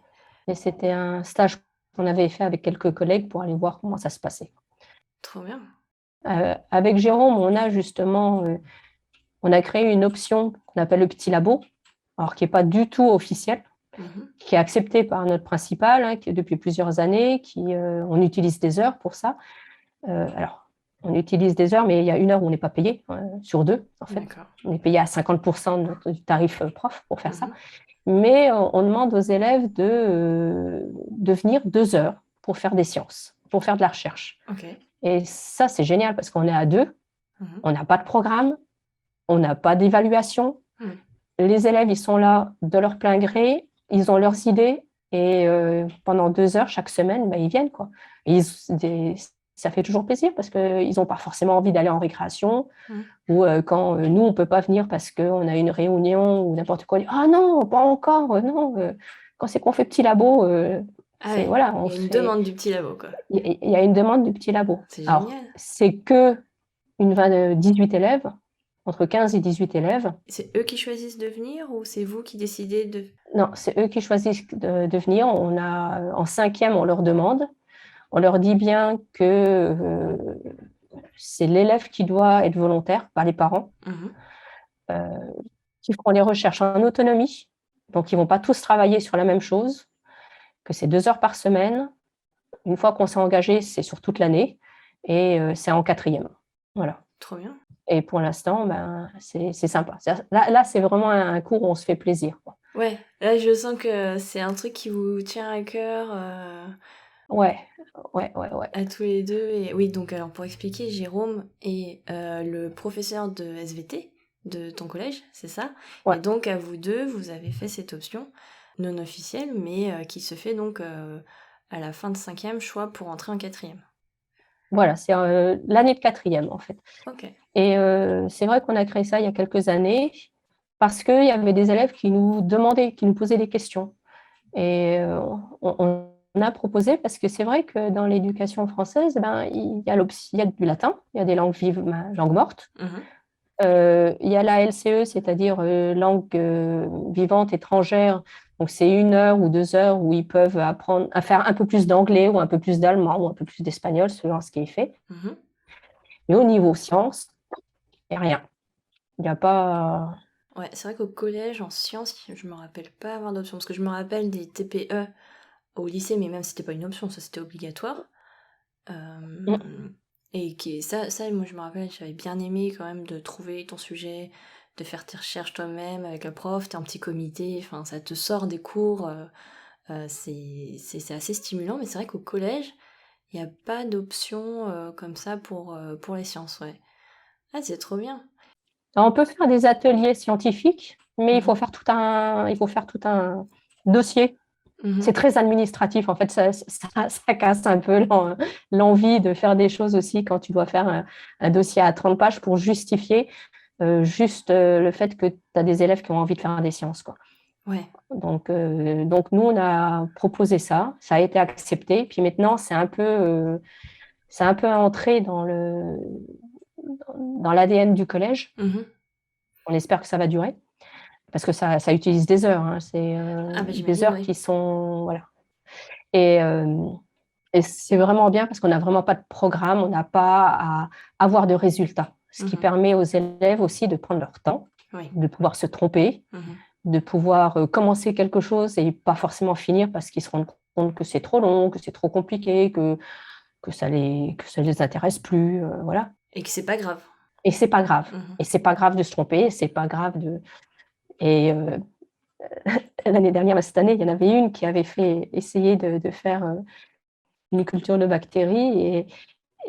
Et c'était un stage qu'on avait fait avec quelques collègues pour aller voir comment ça se passait. Trop bien. Avec Jérôme, on a créé une option qu'on appelle le petit labo, alors qui n'est pas du tout officielle, qui est acceptée par notre principal, qui est depuis plusieurs années, on utilise des heures pour ça. Alors, on utilise des heures, mais il y a 1 heure où on n'est pas payé, sur 2, en fait. On est payé à 50% de notre tarif prof pour faire ça. Mais on demande aux élèves de venir 2 heures pour faire des sciences, pour faire de la recherche. Et ça, c'est génial parce qu'on est à 2, on n'a pas de programme, on n'a pas d'évaluation. Les élèves, ils sont là de leur plein gré, ils ont leurs idées et pendant 2 heures chaque semaine, ils viennent, quoi. Et ça fait toujours plaisir parce qu'ils n'ont pas forcément envie d'aller en récréation ou quand nous, on ne peut pas venir parce qu'on a une réunion ou n'importe quoi. Ah non, pas encore, non. Quand c'est qu'on fait petit labo, Ah ouais, Voilà, il y a une demande du petit labo, quoi. Il y a une demande du petit labo. C'est Alors, génial. c'est que 18 élèves, entre 15 et 18 élèves. C'est eux qui choisissent de venir ou c'est vous qui décidez de... Non, c'est eux qui choisissent de venir. En 5e, on leur demande. On leur dit bien que c'est l'élève qui doit être volontaire, pas les parents. Mhm. Qui feront les recherches en autonomie. Donc, ils ne vont pas tous travailler sur la même chose, que c'est 2 heures par semaine. Une fois qu'on s'est engagé, c'est sur toute l'année et c'est en 4e. Voilà. Trop bien. Et pour l'instant, c'est sympa. Là, c'est vraiment un cours où on se fait plaisir, quoi. Ouais, là je sens que c'est un truc qui vous tient à cœur Ouais. à tous les deux. Et oui, donc alors pour expliquer, Jérôme est le professeur de SVT de ton collège, c'est ça? Ouais. Et donc à vous deux, vous avez fait cette option non officielle, mais qui se fait donc à la fin de 5e choix pour entrer en 4e. Voilà, c'est l'année de 4e, en fait. Ok. Et c'est vrai qu'on a créé ça il y a quelques années parce qu'il y avait des élèves qui nous demandaient, qui nous posaient des questions. Et on a proposé, parce que c'est vrai que dans l'éducation française, il y a du latin, il y a des langues vives, langues mortes. Mhm. Il y a la LCE, c'est-à-dire langue vivante étrangère. Donc, c'est 1 heure ou 2 heures où ils peuvent apprendre à faire un peu plus d'anglais ou un peu plus d'allemand ou un peu plus d'espagnol, selon ce qui est fait. Mhm. Mais au niveau sciences, il n'y a rien. Il n'y a pas. Ouais, c'est vrai qu'au collège, en sciences, je me rappelle pas avoir d'option, parce que je me rappelle des TPE au lycée, mais même c'était pas une option, ça c'était obligatoire. Et ça, moi je me rappelle, j'avais bien aimé quand même de trouver ton sujet, de faire tes recherches toi-même avec le prof, t'es un petit comité, enfin ça te sort des cours, c'est assez stimulant, mais c'est vrai qu'au collège, il n'y a pas d'option comme ça pour les sciences, ouais. Ah, c'est trop bien. On peut faire des ateliers scientifiques, mais Mhm. il faut faire tout un dossier. Mhm. C'est très administratif. En fait, ça casse un peu l'envie de faire des choses aussi quand tu dois faire un dossier à 30 pages pour justifier juste le fait que tu as des élèves qui ont envie de faire des sciences, quoi. Ouais. Donc, nous, on a proposé ça. Ça a été accepté. Puis maintenant, c'est un peu entré dans l'ADN du collège. Mhm. On espère que ça va durer. Parce que ça utilise des heures, hein. C'est Ah bah des j'imagine, heures oui. qui sont. Voilà. Et, c'est vraiment bien parce qu'on n'a vraiment pas de programme, on n'a pas à avoir de résultats. Ce qui Mhm. permet aux élèves aussi de prendre leur temps, Oui. de pouvoir se tromper, Mhm. de pouvoir commencer quelque chose et pas forcément finir parce qu'ils se rendent compte que c'est trop long, que c'est trop compliqué, que ça les intéresse plus. Voilà. Et que c'est pas grave. Et c'est pas grave. Mhm. Et c'est pas grave de se tromper, c'est pas grave de. Et l'année dernière, cette année, il y en avait une qui avait essayé de faire une culture de bactéries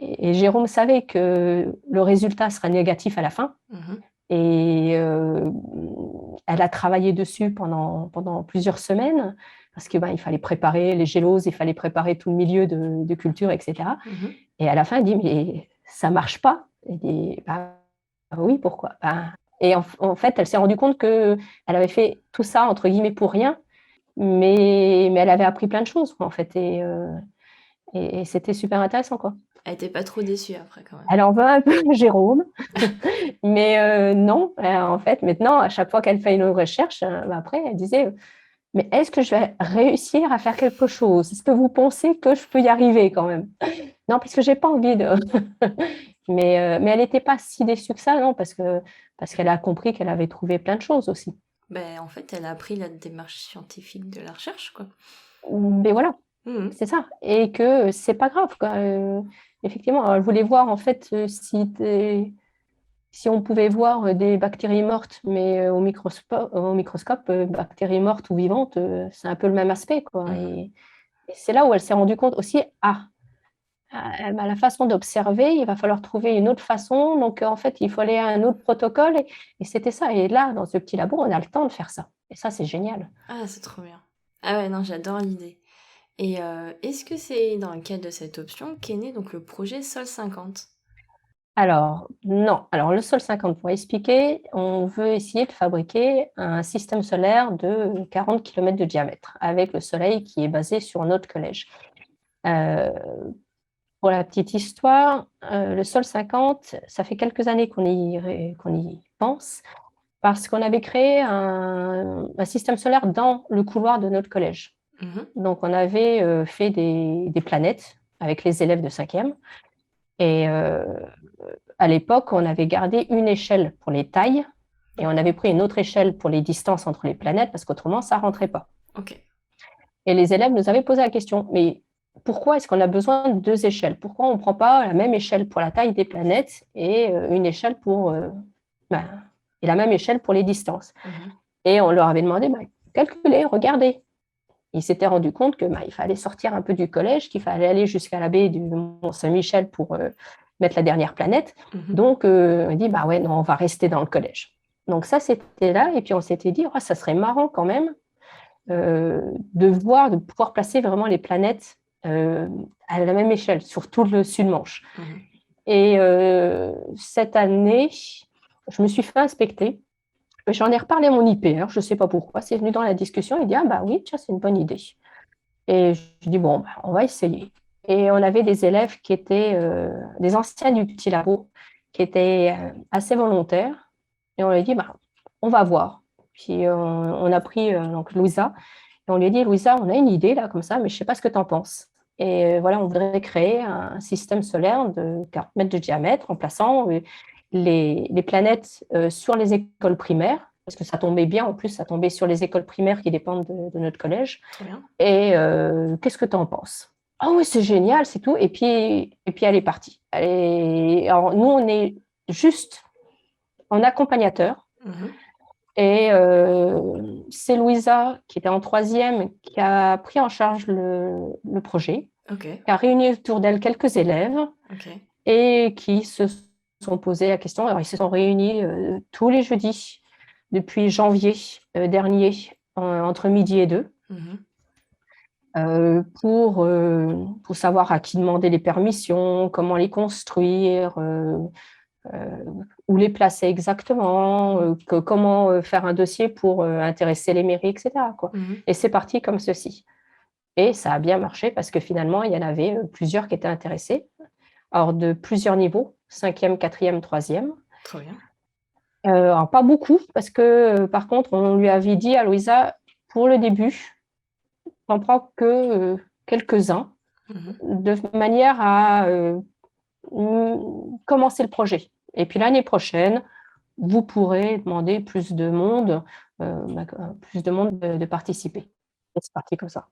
et Jérôme savait que le résultat serait négatif à la fin. Mhm. Et elle a travaillé dessus pendant plusieurs semaines parce que il fallait préparer les géloses, il fallait préparer tout le milieu de culture, etc. Mhm. Et à la fin, elle dit, mais ça marche pas. Elle dit, oui, pourquoi? Et en fait, elle s'est rendue compte qu'elle avait fait tout ça, entre guillemets, pour rien, mais elle avait appris plein de choses, quoi, en fait. Et c'était super intéressant, quoi. Elle était pas trop déçue après quand même. Elle en veut un peu, Jérôme, mais non, en fait, maintenant, à chaque fois qu'elle fait une recherche, après, elle disait, mais est-ce que je vais réussir à faire quelque chose? Est-ce que vous pensez que je peux y arriver quand même? Non, parce que j'ai pas envie de. Mais elle n'était pas si déçue que ça, non, parce qu'elle a compris qu'elle avait trouvé plein de choses aussi. Ben, en fait, elle a appris la démarche scientifique de la recherche, quoi. Mais voilà, Mhm. c'est ça. Et que c'est pas grave, quoi. Effectivement, alors, elle voulait voir en fait si on pouvait voir des bactéries mortes, mais au microscope, bactéries mortes ou vivantes, c'est un peu le même aspect, quoi. Mhm. Et c'est là où elle s'est rendue compte aussi, la façon d'observer, il va falloir trouver une autre façon. Donc, en fait, il fallait un autre protocole. Et c'était ça. Et là, dans ce petit labo, on a le temps de faire ça. Et ça, c'est génial. Ah, c'est trop bien. Ah ouais, non, j'adore l'idée. Et est-ce que c'est dans le cadre de cette option qu'est né donc le projet Sol 50? Alors, non. Alors, le Sol 50, pour expliquer, on veut essayer de fabriquer un système solaire de 40 km de diamètre avec le Soleil qui est basé sur notre collège. Euh, pour la petite histoire, le Sol 50, ça fait quelques années qu'on y pense parce qu'on avait créé un système solaire dans le couloir de notre collège. Donc, on avait fait des planètes avec les élèves de 5e. Et à l'époque, on avait gardé une échelle pour les tailles et on avait pris une autre échelle pour les distances entre les planètes parce qu'autrement, ça ne rentrait pas. Ok. Et les élèves nous avaient posé la question, mais pourquoi est-ce qu'on a besoin de 2 échelles? Pourquoi on ne prend pas la même échelle pour la taille des planètes et une échelle et la même échelle pour les distances? Et on leur avait demandé, calculez, regardez. Ils s'étaient rendus compte que il fallait sortir un peu du collège, qu'il fallait aller jusqu'à la baie du Mont-Saint-Michel pour mettre la dernière planète. Donc, on dit, ouais, non, on va rester dans le collège. Donc, ça, c'était là. Et puis, on s'était dit, ça serait marrant quand même de pouvoir placer vraiment les planètes à la même échelle sur tout le sud-Manche. Et cette année, je me suis fait inspecter. J'en ai reparlé à mon IPR, je ne sais pas pourquoi, c'est venu dans la discussion, il dit, oui, tiens, c'est une bonne idée. Et je dis, on va essayer. Et on avait des élèves qui étaient des anciens du petit labo, qui étaient assez volontaires. Et on lui a dit, on va voir. Puis on a pris donc Louisa, et on lui a dit, Louisa, on a une idée là, comme ça, mais je ne sais pas ce que tu en penses. Et voilà, on voudrait créer un système solaire de 40 mètres de diamètre en plaçant les planètes sur les écoles primaires, parce que ça tombait bien, en plus, ça tombait sur les écoles primaires qui dépendent de notre collège. Très bien. Et qu'est-ce que tu en penses? Ah oui, c'est génial, c'est tout. Et puis elle est partie. Alors, nous, on est juste en accompagnateur. Et c'est Louisa, qui était en 3e, qui a pris en charge le projet, qui a réuni autour d'elle quelques élèves et qui se sont posés la question. Alors, ils se sont réunis tous les jeudis depuis janvier dernier, entre midi et 2. Pour savoir à qui demander les permissions, comment les construire, où les placer exactement, comment faire un dossier pour intéresser les mairies, etc. Et c'est parti comme ceci. Et ça a bien marché parce que finalement, il y en avait plusieurs qui étaient intéressés, alors de plusieurs niveaux, 5e, 4e, 3e. Très bien. Alors, pas beaucoup, parce que par contre, on lui avait dit à Louisa, pour le début, on n'en prend que quelques-uns, de manière à commencer le projet. Et puis l'année prochaine, vous pourrez demander plus de monde de participer. Et c'est parti comme ça.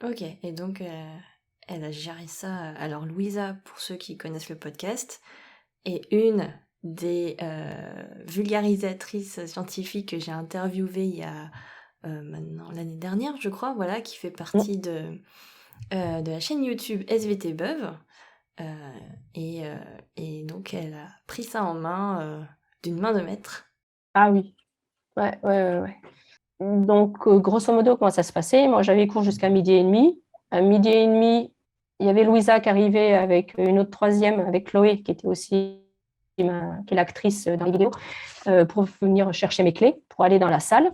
Ok, et donc elle a géré ça. Alors Louisa, pour ceux qui connaissent le podcast, est une des vulgarisatrices scientifiques que j'ai interviewées il y a maintenant l'année dernière, je crois, voilà, qui fait partie de la chaîne YouTube SVT Beuve. Et donc elle a pris ça en main d'une main de maître. Ah oui, ouais. Donc grosso modo, comment ça se passait? Moi, j'avais cours jusqu'à midi et demi. À midi et demi, il y avait Louisa qui arrivait avec une autre 3e, avec Chloé, qui était aussi qui est l'actrice dans les vidéos, pour venir chercher mes clés, pour aller dans la salle.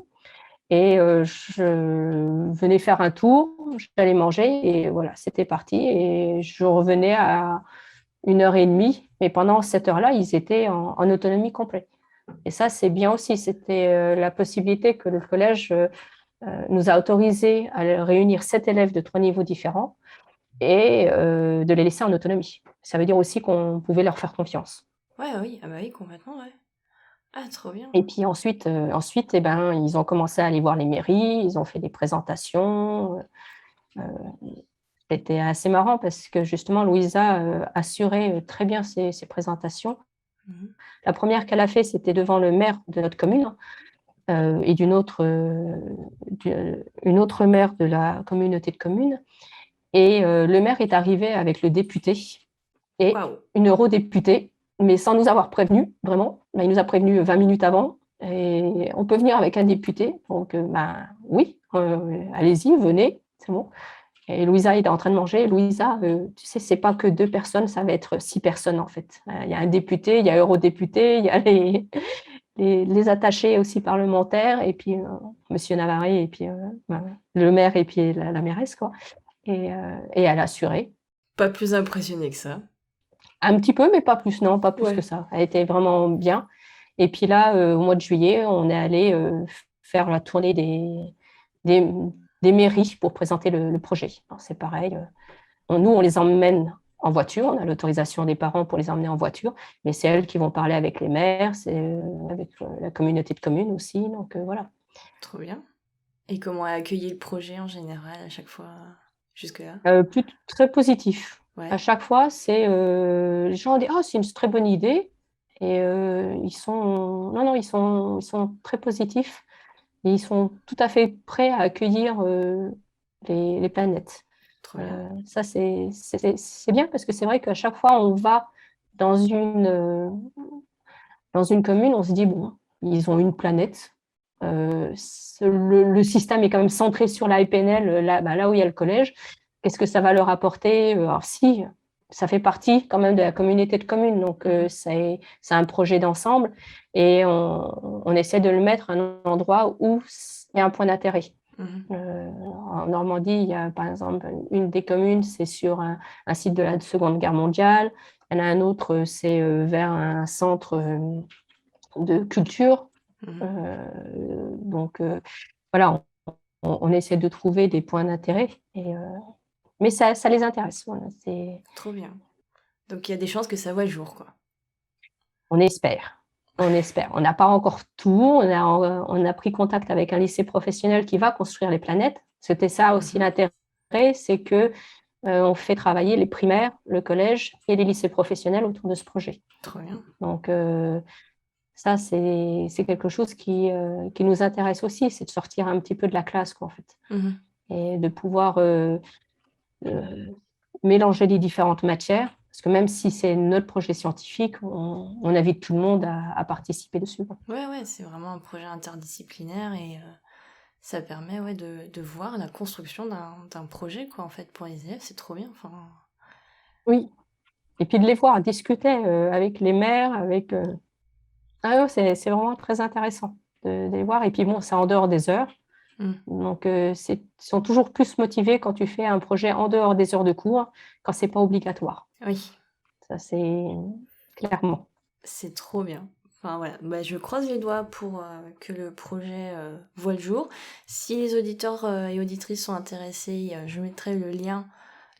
Et je venais faire un tour, j'allais manger et voilà, c'était parti. Et je revenais à 1h30, mais pendant cette heure-là, ils étaient en autonomie complète. Et ça, c'est bien aussi. C'était la possibilité que le collège nous a autorisé à réunir 7 élèves de 3 niveaux différents et de les laisser en autonomie. Ça veut dire aussi qu'on pouvait leur faire confiance. Oui, complètement, ouais. Ah, trop bien. Et puis ensuite ils ont commencé à aller voir les mairies, ils ont fait des présentations. C'était assez marrant parce que justement, Louisa assurait très bien ses présentations. La première qu'elle a fait, c'était devant le maire de notre commune et une autre maire de la communauté de communes. Et le maire est arrivé avec le député et une eurodéputée, mais sans nous avoir prévenu, vraiment. Il nous a prévenu 20 minutes avant. Et on peut venir avec un député. Donc, oui, allez-y, venez, c'est bon. Et Louisa était en train de manger. Louisa, tu sais, c'est pas que 2 personnes, ça va être 6 personnes en fait. Il y a un député, il y a eurodéputé, il y a les attachés aussi parlementaires, et puis Monsieur Navarret, et puis le maire, et puis la mairesse, quoi. Et elle a assuré. Pas plus impressionné que ça. Un petit peu, mais pas plus, non, pas plus que Ouais. ça. Elle était vraiment bien. Et puis là, au mois de juillet, on est allé faire la tournée des, des mairies pour présenter le projet. Alors, c'est pareil. Nous, on les emmène en voiture. On a l'autorisation des parents pour les emmener en voiture. Mais c'est elles qui vont parler avec les maires, avec la communauté de communes aussi. Donc, voilà. Trop bien. Et comment a accueilli le projet en général à chaque fois jusque-là? Très positif. Ouais. À chaque fois, les gens ont dit, oh, c'est une très bonne idée. Et non, ils sont très positifs. Et ils sont tout à fait prêts à accueillir les planètes. Trop bien. Ça, c'est bien, parce que c'est vrai qu'à chaque fois, on va dans dans une commune, on se dit, bon, ils ont une planète. Le système est quand même centré sur la FPNL, là où il y a le collège. Qu'est-ce que ça va leur apporter? Alors, si, ça fait partie quand même de la communauté de communes, donc c'est un projet d'ensemble, et on essaie de le mettre à un endroit où il y a un point d'intérêt. En Normandie, il y a par exemple une des communes, c'est sur un site de la Seconde Guerre mondiale. Il y en a un autre, c'est vers un centre de culture. Donc voilà, on essaie de trouver des points d'intérêt, mais ça les intéresse. Voilà, Trop bien. Donc il y a des chances que ça voit le jour, quoi. on espère. On espère. On n'a pas encore tout. On a pris contact avec un lycée professionnel qui va construire les planètes. C'était ça aussi l'intérêt, c'est que on fait travailler les primaires, le collège et les lycées professionnels autour de ce projet. Trop bien. Donc ça, c'est quelque chose qui nous intéresse aussi, c'est de sortir un petit peu de la classe, quoi, en fait, et de pouvoir mélanger les différentes matières. Parce que même si c'est notre projet scientifique, on invite tout le monde à participer dessus. Ouais, c'est vraiment un projet interdisciplinaire, et ça permet de voir la construction d'un projet, quoi, en fait, pour les élèves. C'est trop bien. Enfin... Oui. Et puis de les voir discuter avec les maires, Ah ouais, c'est vraiment très intéressant de les voir. Et puis bon, c'est en dehors des heures. Donc, ils sont toujours plus motivés quand tu fais un projet en dehors des heures de cours, quand c'est pas obligatoire. Oui. Ça, c'est clairement. C'est trop bien. Enfin voilà, je croise les doigts pour que le projet voit le jour. Si les auditeurs et auditrices sont intéressés, je mettrai le lien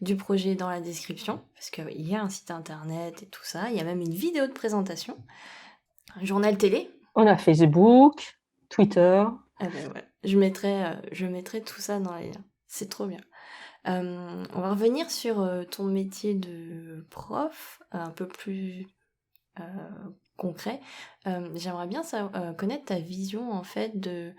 du projet dans la description, parce qu'il y a un site internet et tout ça. Il y a même une vidéo de présentation, un journal télé. On a Facebook, Twitter. Je mettrai tout ça dans les liens. C'est trop bien. On va revenir sur ton métier de prof, un peu plus concret. J'aimerais bien connaître ta vision, en fait, de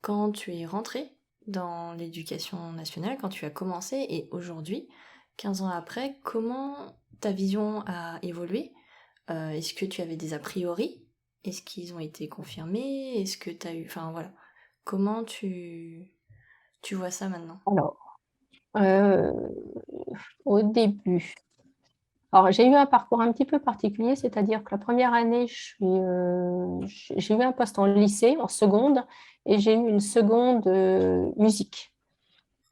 quand tu es rentrée dans l'éducation nationale, quand tu as commencé, et aujourd'hui, 15 ans après, comment ta vision a évolué? Est-ce que tu avais des a priori? Est-ce qu'ils ont été confirmés? Est-ce que tu as eu... Enfin voilà. Comment tu vois ça maintenant? Alors, au début, alors j'ai eu un parcours un petit peu particulier, c'est-à-dire que la première année, j'ai eu un poste en lycée, en seconde, et j'ai eu une seconde musique.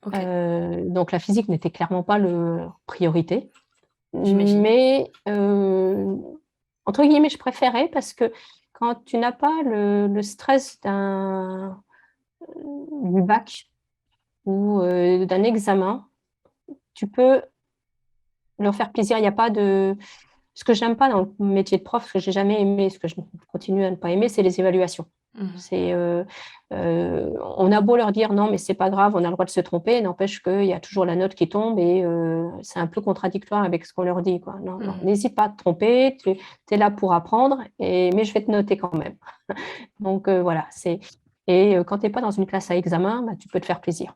Okay. Donc la physique n'était clairement pas le priorité. J'imagine. Mais, entre guillemets, je préférais, parce que quand tu n'as pas le stress du bac ou d'un examen, tu peux leur faire plaisir. Il n'y a pas de... Ce que je n'aime pas dans le métier de prof, ce que je n'ai jamais aimé, ce que je continue à ne pas aimer, c'est les évaluations. On a beau leur dire non, mais c'est pas grave, on a le droit de se tromper, n'empêche qu'il y a toujours la note qui tombe, et c'est un peu contradictoire avec ce qu'on leur dit, quoi. Non, n'hésite pas à te tromper, tu es là pour apprendre, mais je vais te noter quand même. Donc voilà, et quand tu n'es pas dans une classe à examen, tu peux te faire plaisir.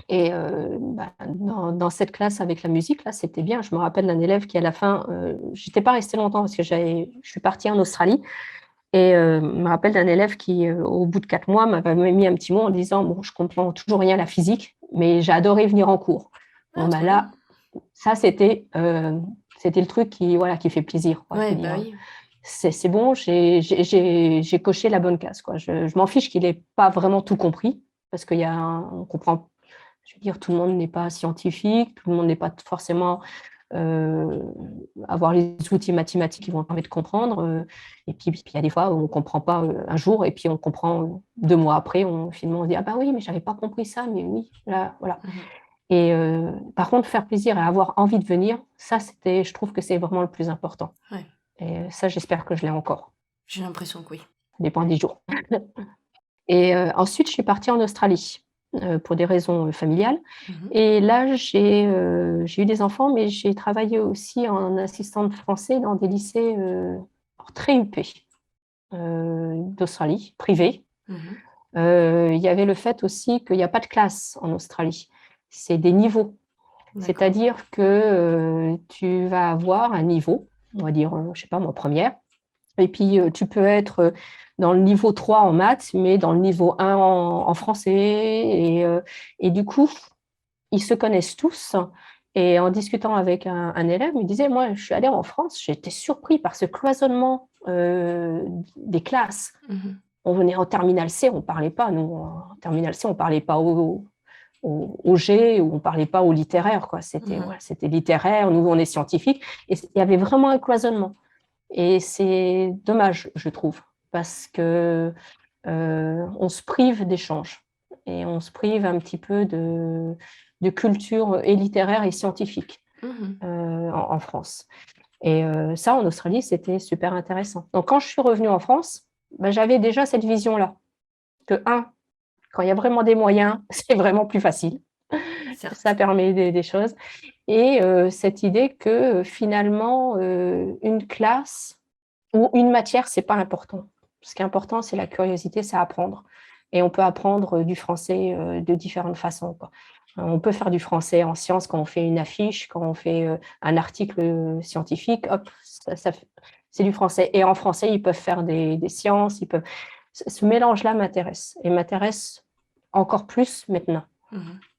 Et dans cette classe avec la musique, là, c'était bien. Je me rappelle d'un élève qui, à la fin, je n'étais pas restée longtemps parce que je suis partie en Australie. Et je me rappelle d'un élève qui, au bout de 4 mois, m'avait mis un petit mot en disant « Bon, je comprends toujours rien à la physique, mais j'ai adoré venir en cours. » Bon, bah là, ça, c'était le truc qui fait plaisir. Quoi, Ouais, de bah dire, oui. c'est bon, j'ai coché la bonne case. Quoi. Je m'en fiche qu'il n'ait pas vraiment tout compris, parce on comprend. Je veux dire, tout le monde n'est pas scientifique, tout le monde n'est pas forcément avoir les outils mathématiques qui vont permettre de comprendre. Et puis, il y a des fois où on ne comprend pas un jour, et puis on comprend 2 mois après, finalement, on se dit, ah bah oui, mais je n'avais pas compris ça, mais oui, là, voilà. Et par contre, faire plaisir et avoir envie de venir, ça, je trouve que c'est vraiment le plus important. Ouais. Et ça, j'espère que je l'ai encore. J'ai l'impression que oui. Ça dépend des jours. Et ensuite, je suis partie en Australie pour des raisons familiales. Et là, j'ai eu des enfants, mais j'ai travaillé aussi en assistante français dans des lycées très huppés d'Australie, privés. Il y avait le fait aussi qu'il n'y a pas de classe en Australie. C'est des niveaux. D'accord. C'est-à-dire que tu vas avoir un niveau, on va dire, je ne sais pas moi, première, et puis tu peux être dans le niveau 3 en maths, mais dans le niveau 1 en français, et du coup, ils se connaissent tous. Et en discutant avec un élève, il me disait, moi, je suis allée en France, j'ai été surpris par ce cloisonnement des classes. On venait en terminale C, on ne parlait pas, nous, en terminale C, on ne parlait pas au G, ou on ne parlait pas au littéraire, quoi. C'était littéraire, nous, on est scientifique, et il y avait vraiment un cloisonnement. Et c'est dommage, je trouve, parce que on se prive d'échanges, et on se prive un petit peu de culture et littéraire et scientifique en France. Et ça, en Australie, c'était super intéressant. Donc, quand je suis revenue en France, j'avais déjà cette vision-là, que quand il y a vraiment des moyens, c'est vraiment plus facile. Certes. Ça permet des choses. Et cette idée que finalement, une classe ou une matière, ce n'est pas important. Ce qui est important, c'est la curiosité, c'est apprendre. Et on peut apprendre du français de différentes façons, quoi. On peut faire du français en sciences quand on fait une affiche, quand on fait un article scientifique, hop, c'est du français. Et en français, ils peuvent faire des sciences, ce mélange-là m'intéresse, et m'intéresse encore plus maintenant.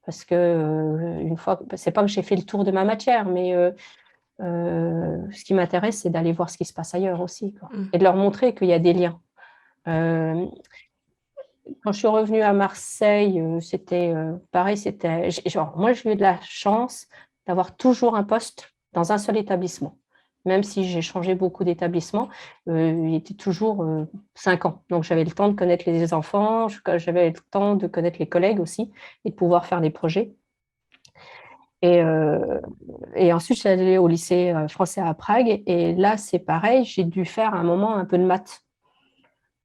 Parce que une fois, c'est pas que j'ai fait le tour de ma matière, mais ce qui m'intéresse, c'est d'aller voir ce qui se passe ailleurs aussi, quoi. Et de leur montrer qu'il y a des liens. Quand je suis revenue à Marseille, c'était pareil. Moi, j'ai eu de la chance d'avoir toujours un poste dans un seul établissement. Même si j'ai changé beaucoup d'établissements, il était toujours 5 ans. Donc, j'avais le temps de connaître les enfants, j'avais le temps de connaître les collègues aussi, et de pouvoir faire des projets. Et ensuite, je suis allée au lycée français à Prague. Et là, c'est pareil, j'ai dû faire à un moment un peu de maths.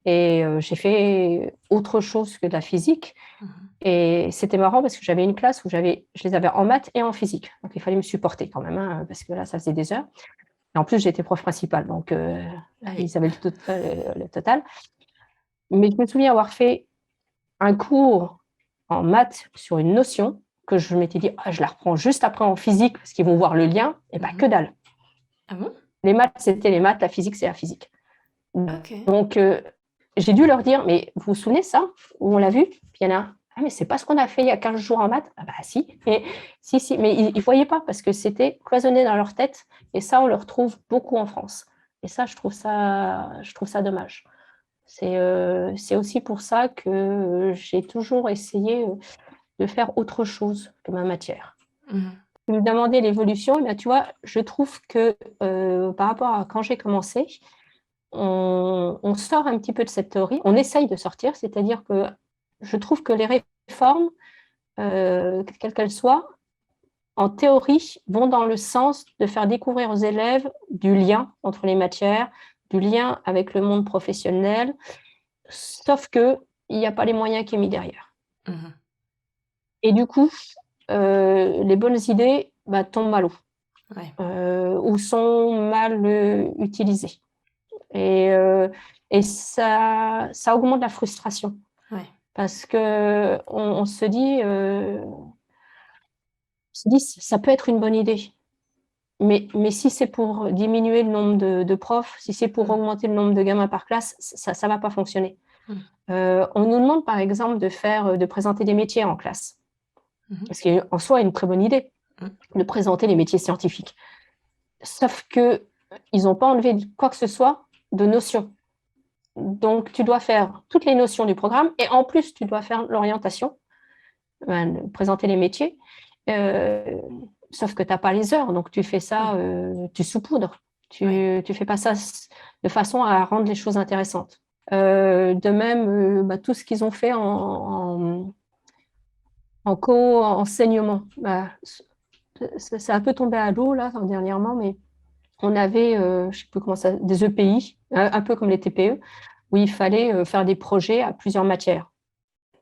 Et j'ai fait autre chose que de la physique. Et c'était marrant parce que j'avais une classe où je les avais en maths et en physique. Donc, il fallait me supporter quand même, hein, parce que là, ça faisait des heures. Et en plus, j'étais prof principale, donc ils avaient le total. Mais je me souviens avoir fait un cours en maths sur une notion que je m'étais dit, je la reprends juste après en physique parce qu'ils vont voir le lien. Et que dalle. Ah bon ? Les maths, c'était les maths, la physique, c'est la physique. Okay. Donc, j'ai dû leur dire, mais vous vous souvenez ça ? Où on l'a vu ? Puis il y en a un, mais c'est pas ce qu'on a fait il y a 15 jours en maths. Ah bah si. Et, si, mais ils ne voyaient pas parce que c'était cloisonné dans leur tête. Et ça, on le retrouve beaucoup en France. Et ça, je trouve ça dommage. C'est aussi pour ça que j'ai toujours essayé de faire autre chose que ma matière. Vous me demandez l'évolution, tu vois, je trouve que par rapport à quand j'ai commencé, on sort un petit peu de cette théorie, on essaye de sortir, c'est-à-dire que je trouve que les réformes, quelles qu'elles soient, en théorie, vont dans le sens de faire découvrir aux élèves du lien entre les matières, du lien avec le monde professionnel, sauf qu'il n'y a pas les moyens qui sont mis derrière. Et du coup, les bonnes idées tombent à l'eau, ou sont mal utilisées. Et ça augmente la frustration. Parce qu'on se dit, ça peut être une bonne idée. Mais si c'est pour diminuer le nombre de profs, si c'est pour augmenter le nombre de gamins par classe, ça ne va pas fonctionner. On nous demande, par exemple, de présenter des métiers en classe. Ce qui est en soi une très bonne idée. de présenter les métiers scientifiques. Sauf que ils n'ont pas enlevé quoi que ce soit de notions. Donc, tu dois faire toutes les notions du programme et en plus, tu dois faire l'orientation, présenter les métiers. Sauf que tu n'as pas les heures, donc tu fais ça, tu saupoudres. Tu ne fais pas ça de façon à rendre les choses intéressantes. De même, tout ce qu'ils ont fait en co-enseignement, c'est un peu tombé à l'eau là dernièrement, mais on avait, je ne sais plus comment ça, des EPI, un peu comme les TPE, où il fallait faire des projets à plusieurs matières.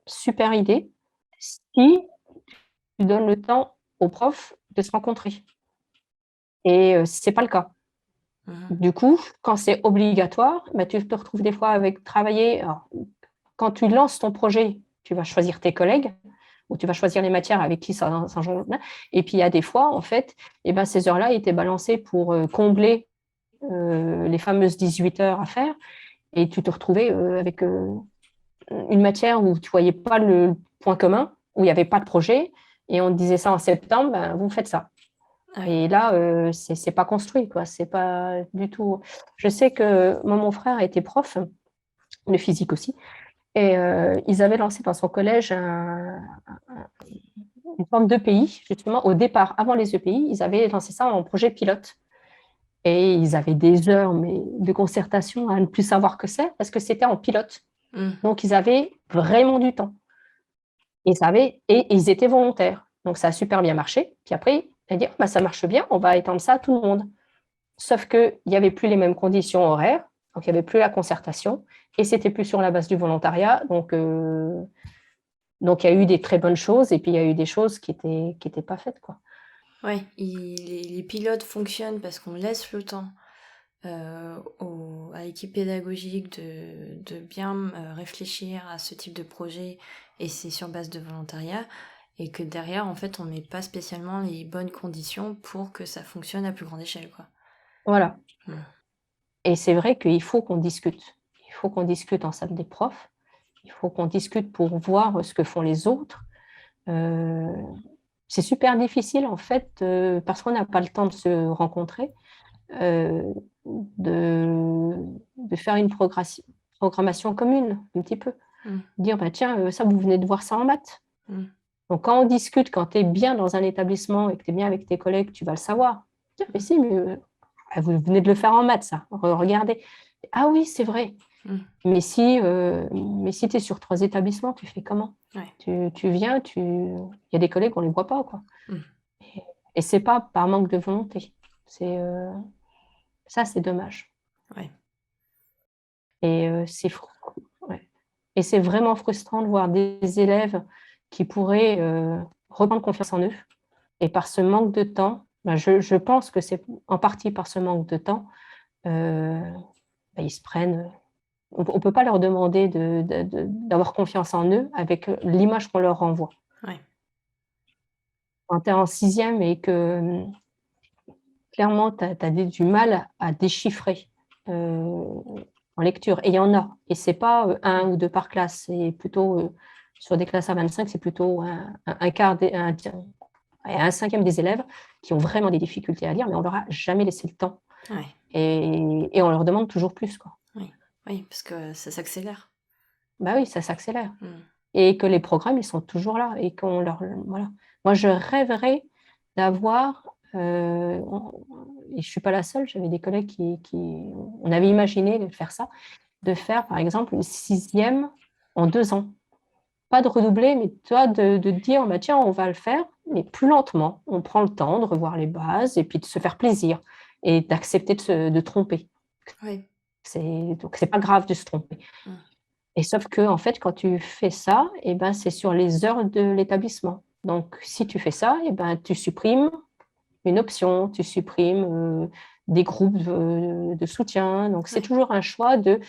Super idée, si tu donnes le temps aux profs de se rencontrer. Et ce n'est pas le cas. Du coup, quand c'est obligatoire, tu te retrouves des fois avec travailler. Alors, quand tu lances ton projet, tu vas choisir tes collègues ou tu vas choisir les matières avec qui ça change. Et puis, il y a des fois, en fait, ces heures-là étaient balancées pour combler les fameuses 18 heures à faire. Et tu te retrouvais avec une matière où tu ne voyais pas le point commun, où il n'y avait pas de projet. Et on te disait ça en septembre, vous faites ça. Et là, c'est pas construit, quoi. C'est pas du tout. Je sais que moi, mon frère était prof de physique aussi, et ils avaient lancé dans son collège une forme d'EPI, justement, au départ, avant les EPI, ils avaient lancé ça en projet pilote. Et ils avaient des heures de concertation à ne plus savoir que c'est, parce que c'était en pilote. Donc, ils avaient vraiment du temps. Et ils étaient volontaires. Donc, ça a super bien marché. Puis après, ils dit, ça marche bien, on va étendre ça à tout le monde. Sauf qu'il n'y avait plus les mêmes conditions horaires, donc il n'y avait plus la concertation, et c'était plus sur la base du volontariat. Donc, il y a eu des très bonnes choses, et puis il y a eu des choses qui étaient pas faites, quoi. Ouais, les pilotes fonctionnent parce qu'on laisse le temps à l'équipe pédagogique de bien réfléchir à ce type de projet, et c'est sur base de volontariat, et que derrière, en fait, on met pas spécialement les bonnes conditions pour que ça fonctionne à plus grande échelle, quoi. Voilà. Et c'est vrai qu'il faut qu'on discute. Il faut qu'on discute en salle des profs. Il faut qu'on discute pour voir ce que font les autres. C'est super difficile, en fait, parce qu'on n'a pas le temps de se rencontrer, de faire une programmation commune, un petit peu. Dire, tiens, ça, vous venez de voir ça en maths. Donc, quand on discute, quand tu es bien dans un établissement et que tu es bien avec tes collègues, tu vas le savoir. Tiens, mais si, mais, vous venez de le faire en maths, ça. Regardez. Ah oui, c'est vrai. Mais si tu es sur 3 établissements, tu fais comment? Tu viens, il y a des collègues, on ne les voit pas, quoi. Et ce n'est pas par manque de volonté. Ça, c'est dommage. Et et c'est vraiment frustrant de voir des élèves qui pourraient reprendre confiance en eux. Et par ce manque de temps, je pense que c'est en partie par ce manque de temps, ils se prennent. On ne peut pas leur demander d'avoir confiance en eux avec l'image qu'on leur renvoie. Quand tu es en 6e et que clairement, tu as du mal à déchiffrer en lecture. Et il y en a. Et ce n'est pas 1 ou 2 par classe. C'est plutôt, sur des classes à 25, c'est plutôt un quart, un 5e des élèves qui ont vraiment des difficultés à lire, mais on ne leur a jamais laissé le temps. Et on leur demande toujours plus, quoi. Oui, parce que ça s'accélère. Oui, ça s'accélère. Et que les programmes, ils sont toujours là. Et qu'on leur... Voilà. Moi, je rêverais d'avoir... et je ne suis pas la seule, j'avais des collègues on avait imaginé de faire ça, de faire, par exemple, une 6e en 2 ans. Pas de redoubler, mais toi, de dire, tiens, on va le faire, mais plus lentement. On prend le temps de revoir les bases et puis de se faire plaisir et d'accepter de tromper. Donc, ce n'est pas grave de se tromper. Et sauf que, en fait, quand tu fais ça, c'est sur les heures de l'établissement. Donc, si tu fais ça, tu supprimes une option, tu supprimes des groupes de soutien. Donc, c'est toujours un choix de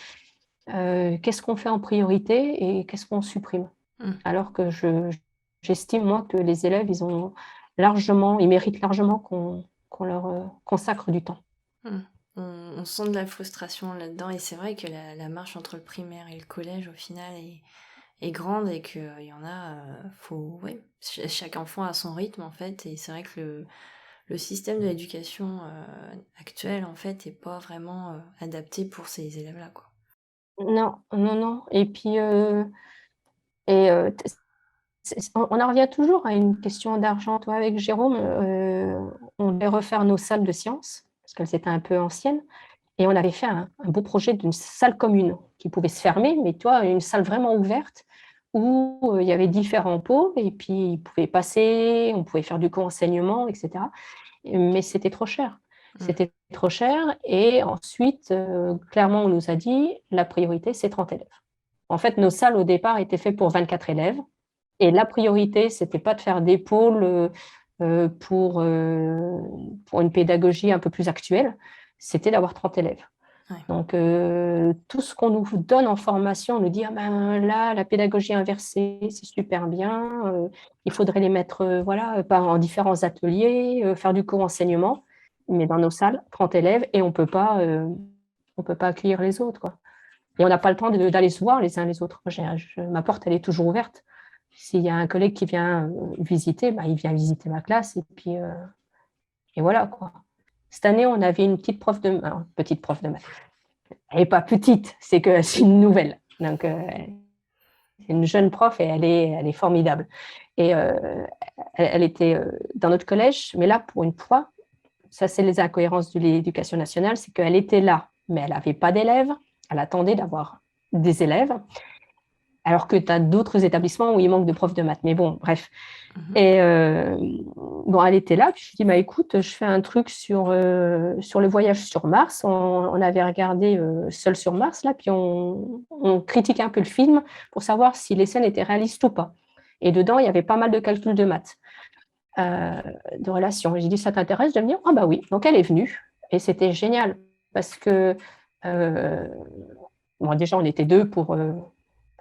qu'est-ce qu'on fait en priorité et qu'est-ce qu'on supprime. Alors que j'estime, moi, que les élèves, ils méritent largement qu'on leur consacre du temps. On sent de la frustration là-dedans, et c'est vrai que la marche entre le primaire et le collège, au final, est grande et qu'il y en a, chaque enfant a son rythme en fait, et c'est vrai que le système de l'éducation actuel en fait est pas vraiment adapté pour ces élèves-là, quoi. Non, non, non. Et puis, on en revient toujours à une question d'argent. Toi, avec Jérôme, on devait refaire nos salles de sciences, parce qu'elles étaient un peu anciennes. Et on avait fait un beau projet d'une salle commune qui pouvait se fermer, mais toi, une salle vraiment ouverte où il y avait différents pots et puis ils pouvaient passer, on pouvait faire du co-enseignement, etc. Mais c'était trop cher. C'était trop cher. Et ensuite, clairement, on nous a dit la priorité, c'est 30 élèves. En fait, nos salles au départ étaient faites pour 24 élèves. Et la priorité, c'était pas de faire des pôles pour une pédagogie un peu plus actuelle, c'était d'avoir 30 élèves. Ouais. Donc, tout ce qu'on nous donne en formation, on nous dit, ah ben, là, la pédagogie inversée, c'est super bien, il faudrait les mettre en différents ateliers, faire du co-enseignement, mais dans nos salles, 30 élèves, et on peut pas accueillir les autres, quoi. Et on n'a pas le temps d'aller se voir les uns les autres. Ma porte, elle est toujours ouverte. S'il y a un collègue qui vient visiter, il vient visiter ma classe, et puis et voilà, quoi. Cette année, on avait une petite prof de maths. Elle n'est pas petite, c'est une nouvelle. Donc, c'est une jeune prof et elle est formidable. Et elle était dans notre collège, mais là, pour une fois, ça, c'est les incohérences de l'éducation nationale, c'est qu'elle était là, mais elle n'avait pas d'élèves. Elle attendait d'avoir des élèves, alors que tu as d'autres établissements où il manque de profs de maths. Mais bon, bref. Et elle était là, puis je lui dis, écoute, je fais un truc sur le voyage sur Mars. On avait regardé Seul sur Mars, là, puis on critique un peu le film pour savoir si les scènes étaient réalistes ou pas. Et dedans, il y avait pas mal de calculs de maths, de relations. Et j'ai dit, ça t'intéresse de venir? Ah bah oui. Donc elle est venue, et c'était génial, parce que déjà, on était deux pour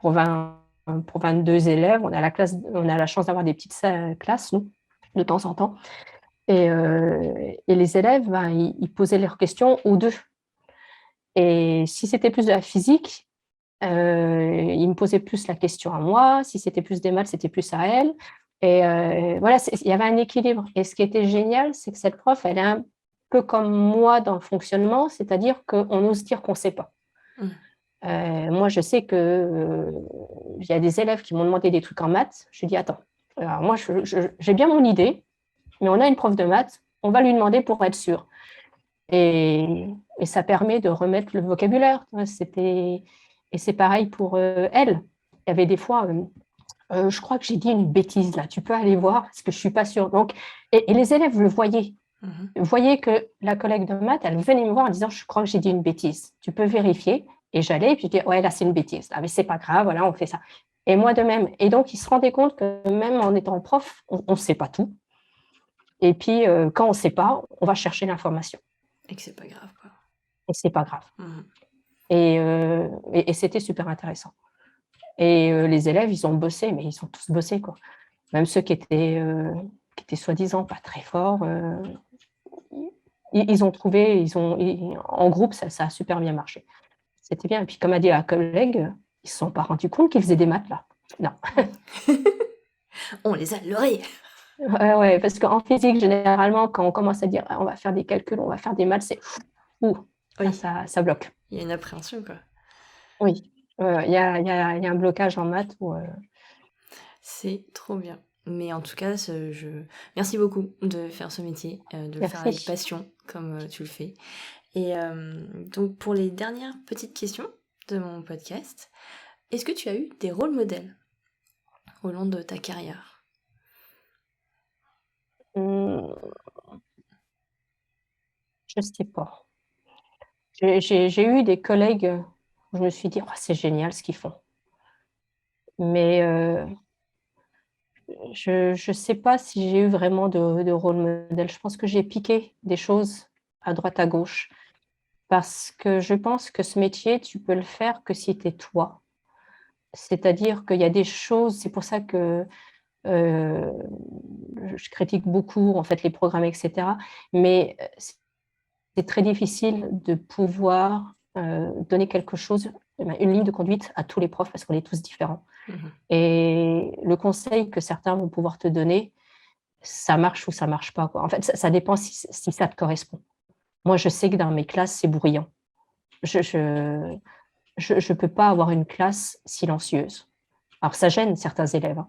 22 élèves. On a la chance d'avoir des petites classes, nous, de temps en temps. Et les élèves, ils posaient leurs questions aux deux. Et si c'était plus de la physique, ils me posaient plus la question à moi. Si c'était plus des maths, c'était plus à elle. Et voilà, il y avait un équilibre. Et ce qui était génial, c'est que cette prof, elle est un peu comme moi dans le fonctionnement, c'est-à-dire qu'on ose dire qu'on ne sait pas. Moi, je sais que il y a des élèves qui m'ont demandé des trucs en maths. Je dis, attends, alors moi, j'ai bien mon idée, mais on a une prof de maths, on va lui demander pour être sûr. Et ça permet de remettre le vocabulaire. Et c'est pareil pour elle. Il y avait des fois, je crois que j'ai dit une bêtise là, tu peux aller voir, parce que je ne suis pas sûre. Donc, et les élèves le voyaient. Voyaient que la collègue de maths, elle venait me voir en disant, je crois que j'ai dit une bêtise. Tu peux vérifier. Et j'allais, et puis je dis, ouais, là, c'est une bêtise. Ah, mais c'est pas grave, voilà, on fait ça. Et moi de même. Et donc, ils se rendaient compte que même en étant prof, on ne sait pas tout. Et puis, quand on ne sait pas, on va chercher l'information. Et que c'est pas grave, quoi. Et c'est pas grave. Et c'était super intéressant. Et les élèves, ils ont bossé, mais ils ont tous bossé, quoi. Même ceux qui étaient soi-disant pas très forts, ils ont trouvé, en groupe, ça a super bien marché. C'était bien. Et puis, comme a dit la collègue, ils ne se sont pas rendus compte qu'ils faisaient des maths, là. Non. On les a leurrés. Ouais, parce qu'en physique, généralement, quand on commence à dire on va faire des calculs, on va faire des maths, c'est oui. Ça bloque. Il y a une appréhension, quoi. Oui, il y a un blocage en maths. C'est trop bien. Mais en tout cas, merci beaucoup de faire ce métier, de le faire avec passion, comme tu le fais. Et donc, pour les dernières petites questions de mon podcast, est-ce que tu as eu des rôles modèles au long de ta carrière? Je sais pas. J'ai eu des collègues où je me suis dit, oh, c'est génial ce qu'ils font. Mais je ne sais pas si j'ai eu vraiment de rôle modèle. Je pense que j'ai piqué des choses à droite à gauche. Parce que je pense que ce métier, tu peux le faire que si tu es toi. C'est-à-dire qu'il y a des choses, c'est pour ça que je critique beaucoup en fait les programmes, etc. Mais c'est très difficile de pouvoir donner quelque chose une ligne de conduite à tous les profs parce qu'on est tous différents. Mhm. Et le conseil que certains vont pouvoir te donner, ça marche ou ça marche pas, quoi. En fait, ça dépend si ça te correspond. Moi, je sais que dans mes classes, c'est bruyant. Je peux pas avoir une classe silencieuse. Alors, ça gêne certains élèves, hein.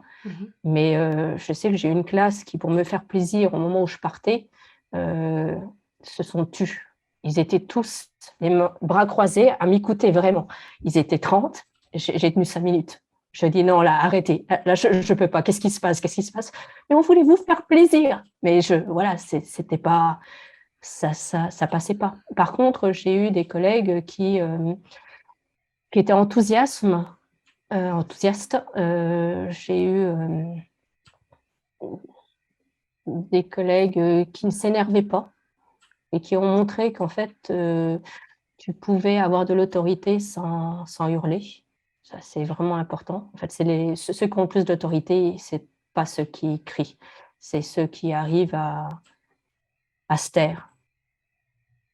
Mais je sais que j'ai une classe qui, pour me faire plaisir au moment où je partais, se sont tus. Ils étaient tous les bras croisés à m'écouter vraiment. Ils étaient 30, j'ai tenu 5 minutes. Je dis non, là, arrêtez. Là, je ne peux pas. Qu'est-ce qui se passe? Qu'est-ce qui se passe? Mais on voulait vous faire plaisir. Mais voilà, c'était pas, ça passait pas. Par contre, j'ai eu des collègues qui étaient enthousiastes. J'ai eu des collègues qui ne s'énervaient pas et qui ont montré qu'en fait, tu pouvais avoir de l'autorité sans hurler. Ça, c'est vraiment important. En fait, ceux qui ont le plus d'autorité, c'est pas ceux qui crient, c'est ceux qui arrivent à se taire,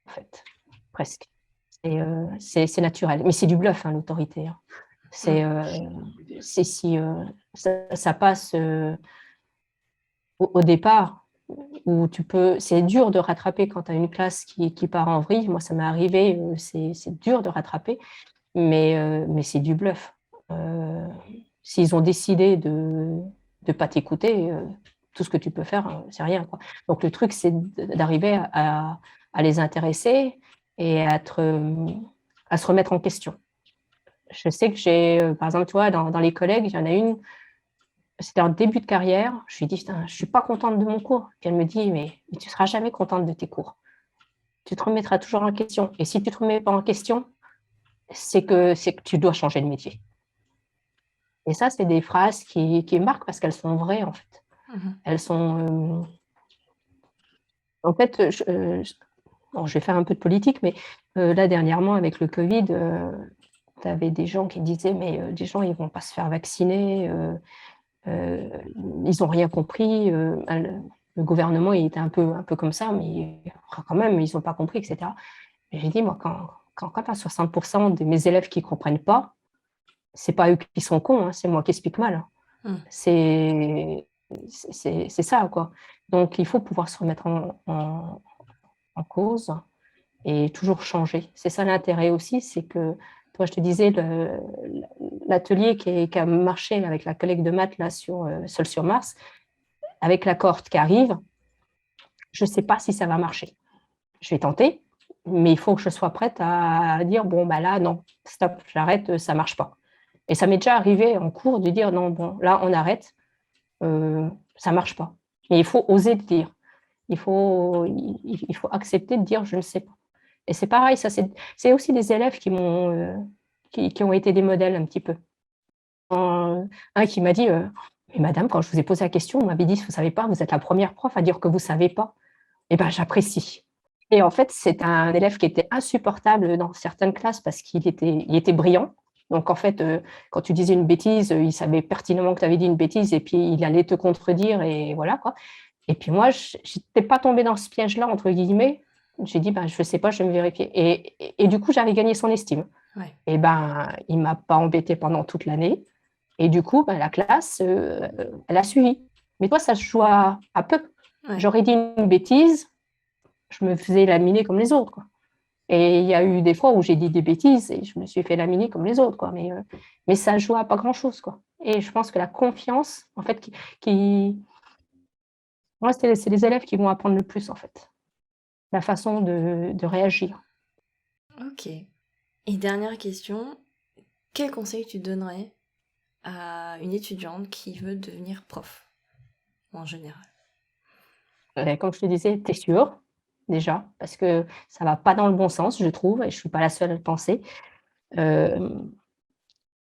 en fait, presque. C'est naturel. Mais c'est du bluff, hein, l'autorité, hein. C'est si ça passe au départ, où c'est dur de rattraper quand tu as une classe qui part en vrille. Moi, ça m'est arrivé, c'est dur de rattraper, mais c'est du bluff. S'ils ont décidé de ne pas t'écouter, tout ce que tu peux faire, c'est rien, quoi. Donc, le truc, c'est d'arriver à les intéresser et à se remettre en question. Je sais que j'ai, par exemple, tu vois, dans les collègues, il y en a une, c'était en début de carrière, je lui ai dit, je ne suis pas contente de mon cours. Puis elle me dit, mais tu ne seras jamais contente de tes cours. Tu te remettras toujours en question. Et si tu ne te remets pas en question, c'est que tu dois changer de métier. Et ça, c'est des phrases qui marquent parce qu'elles sont vraies, en fait. Elles sont... en fait, je vais faire un peu de politique, mais là, dernièrement, avec le Covid, tu avais des gens qui disaient, mais des gens, ils ne vont pas se faire vacciner, ils n'ont rien compris. Le gouvernement, il était un peu comme ça, mais quand même, ils n'ont pas compris, etc. Et j'ai dit, moi, quand tu as 60% de mes élèves qui ne comprennent pas, ce n'est pas eux qui sont cons, hein, c'est moi qui explique mal. C'est ça, quoi. Donc, il faut pouvoir se remettre en cause et toujours changer. C'est ça l'intérêt aussi, c'est que, toi, je te disais, l'atelier qui a marché avec la collègue de maths là, sur Sol sur Mars, avec la cohorte qui arrive, je ne sais pas si ça va marcher. Je vais tenter, mais il faut que je sois prête à dire, bon, bah là, non, stop, j'arrête, ça ne marche pas. Et ça m'est déjà arrivé en cours de dire, non, bon, là, on arrête, ça ne marche pas. Mais il faut oser le dire. Il faut accepter de dire, je ne sais pas. Et c'est pareil, ça, c'est aussi des élèves qui ont été des modèles un petit peu. Un qui m'a dit, mais madame, quand je vous ai posé la question, vous m'avez dit, vous ne savez pas, vous êtes la première prof à dire que vous ne savez pas. Eh bien, j'apprécie. Et en fait, c'est un élève qui était insupportable dans certaines classes parce qu'il était brillant. Donc, en fait, quand tu disais une bêtise, il savait pertinemment que tu avais dit une bêtise et puis il allait te contredire et voilà, quoi. Et puis moi, je n'étais pas tombée dans ce piège-là, entre guillemets. J'ai dit, je ne sais pas, je vais me vérifier. Et du coup, j'avais gagné son estime. Ouais. Et il ne m'a pas embêtée pendant toute l'année. Et du coup, la classe, elle a suivi. Mais toi, ça se joue à peu. Ouais. J'aurais dit une bêtise, je me faisais laminer comme les autres, quoi. Et il y a eu des fois où j'ai dit des bêtises et je me suis fait laminer comme les autres, quoi. Mais ça joue à pas grand-chose, quoi. Et je pense que la confiance, en fait, moi, c'est les élèves qui vont apprendre le plus, en fait. La façon de réagir. Ok. Et dernière question, quel conseil tu donnerais à une étudiante qui veut devenir prof, en général? Comme je te disais, t'es sûre, déjà, parce que ça va pas dans le bon sens, je trouve, et je suis pas la seule à le penser.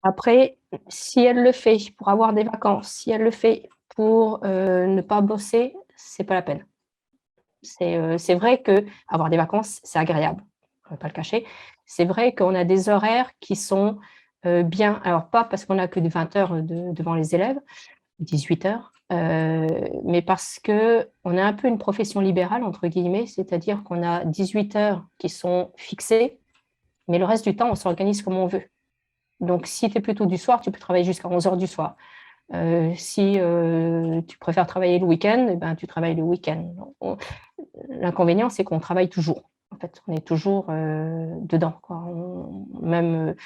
Après, si elle le fait pour avoir des vacances, si elle le fait pour ne pas bosser, c'est pas la peine. C'est vrai que avoir des vacances, c'est agréable, on ne va pas le cacher. C'est vrai qu'on a des horaires qui sont bien, alors pas parce qu'on a que 20 heures devant les élèves, 18 heures, mais parce qu'on a un peu une profession libérale, entre guillemets, c'est-à-dire qu'on a 18 heures qui sont fixées, mais le reste du temps, on s'organise comme on veut. Donc, si tu es plutôt du soir, tu peux travailler jusqu'à 11h du soir. Si tu préfères travailler le week-end, eh ben, tu travailles le week-end. L'inconvénient, c'est qu'on travaille toujours. En fait, on est toujours dedans, quoi. On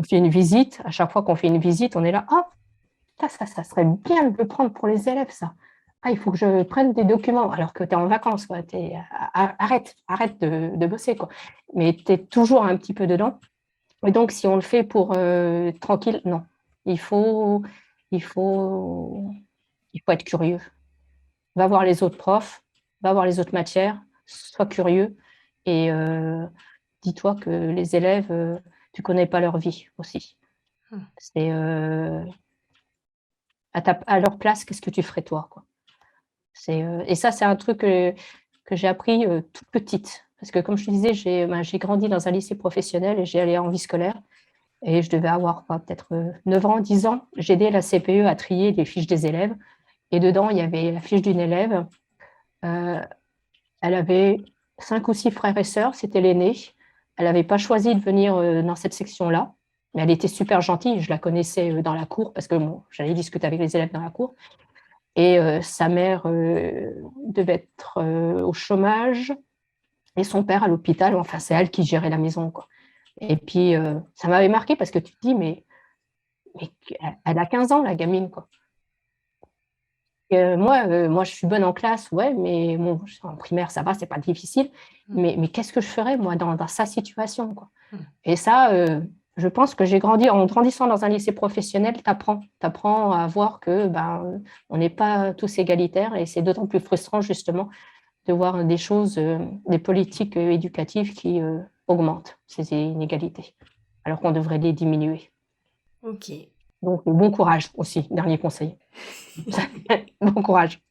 fait une visite. À chaque fois qu'on fait une visite, on est là. Ah, ça serait bien de le prendre pour les élèves, ça. Ah, il faut que je prenne des documents alors que tu es en vacances, quoi. Arrête de bosser, quoi. Mais tu es toujours un petit peu dedans. Et donc, si on le fait pour tranquille, non. Il faut, il faut, il faut être curieux. Va voir les autres profs, va voir les autres matières, sois curieux et dis-toi que les élèves, tu connais pas leur vie aussi. C'est à leur place, qu'est-ce que tu ferais toi, quoi. Et ça, c'est un truc que j'ai appris toute petite. Parce que, comme je te disais, j'ai grandi dans un lycée professionnel et j'ai allé en vie scolaire. Et je devais avoir peut-être 9 ans, 10 ans. J'aidais la CPE à trier les fiches des élèves. Et dedans, il y avait la fiche d'une élève. Elle avait 5 ou 6 frères et sœurs, c'était l'aînée. Elle n'avait pas choisi de venir dans cette section-là. Mais elle était super gentille. Je la connaissais dans la cour parce que j'allais discuter avec les élèves dans la cour. Et sa mère devait être au chômage et son père à l'hôpital. Enfin, c'est elle qui gérait la maison, quoi. Et puis, ça m'avait marqué parce que tu te dis, mais elle a 15 ans, la gamine, quoi. Moi, je suis bonne en classe, ouais, mais bon, en primaire, ça va, c'est pas difficile. Mais qu'est-ce que je ferais, moi, dans sa situation, quoi. Et ça, je pense que j'ai grandi, en grandissant dans un lycée professionnel, t'apprends à voir que on n'est pas tous égalitaires et c'est d'autant plus frustrant, justement, de voir des choses, des politiques éducatives qui augmentent ces inégalités, alors qu'on devrait les diminuer. Ok. Donc, bon courage aussi, dernier conseil. Bon courage.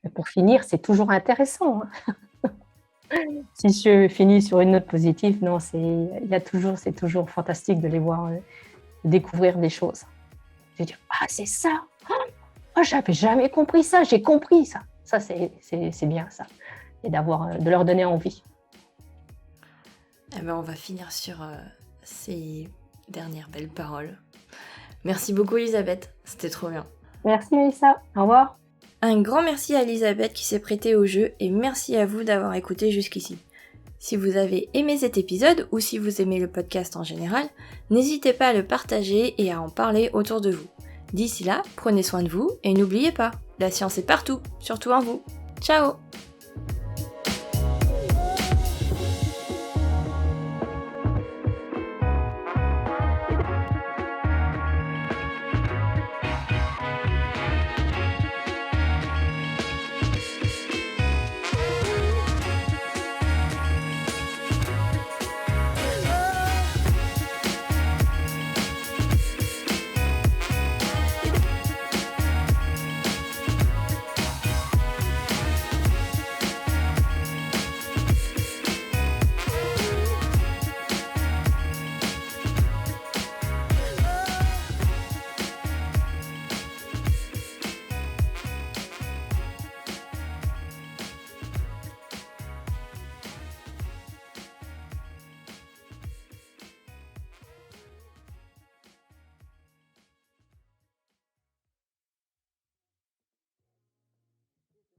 Et pour finir, c'est toujours intéressant. Si je finis sur une note positive, non, c'est toujours fantastique de les voir découvrir des choses. Je dis, ah, c'est ça. Oh, j'avais jamais compris ça. J'ai compris ça. Ça, c'est bien ça. Et de leur donner envie. Eh ben, on va finir sur ces dernières belles paroles. Merci beaucoup, Elisabeth. C'était trop bien. Merci, Mélissa. Au revoir. Un grand merci à Elisabeth qui s'est prêtée au jeu et merci à vous d'avoir écouté jusqu'ici. Si vous avez aimé cet épisode ou si vous aimez le podcast en général, n'hésitez pas à le partager et à en parler autour de vous. D'ici là, prenez soin de vous et n'oubliez pas, la science est partout, surtout en vous. Ciao!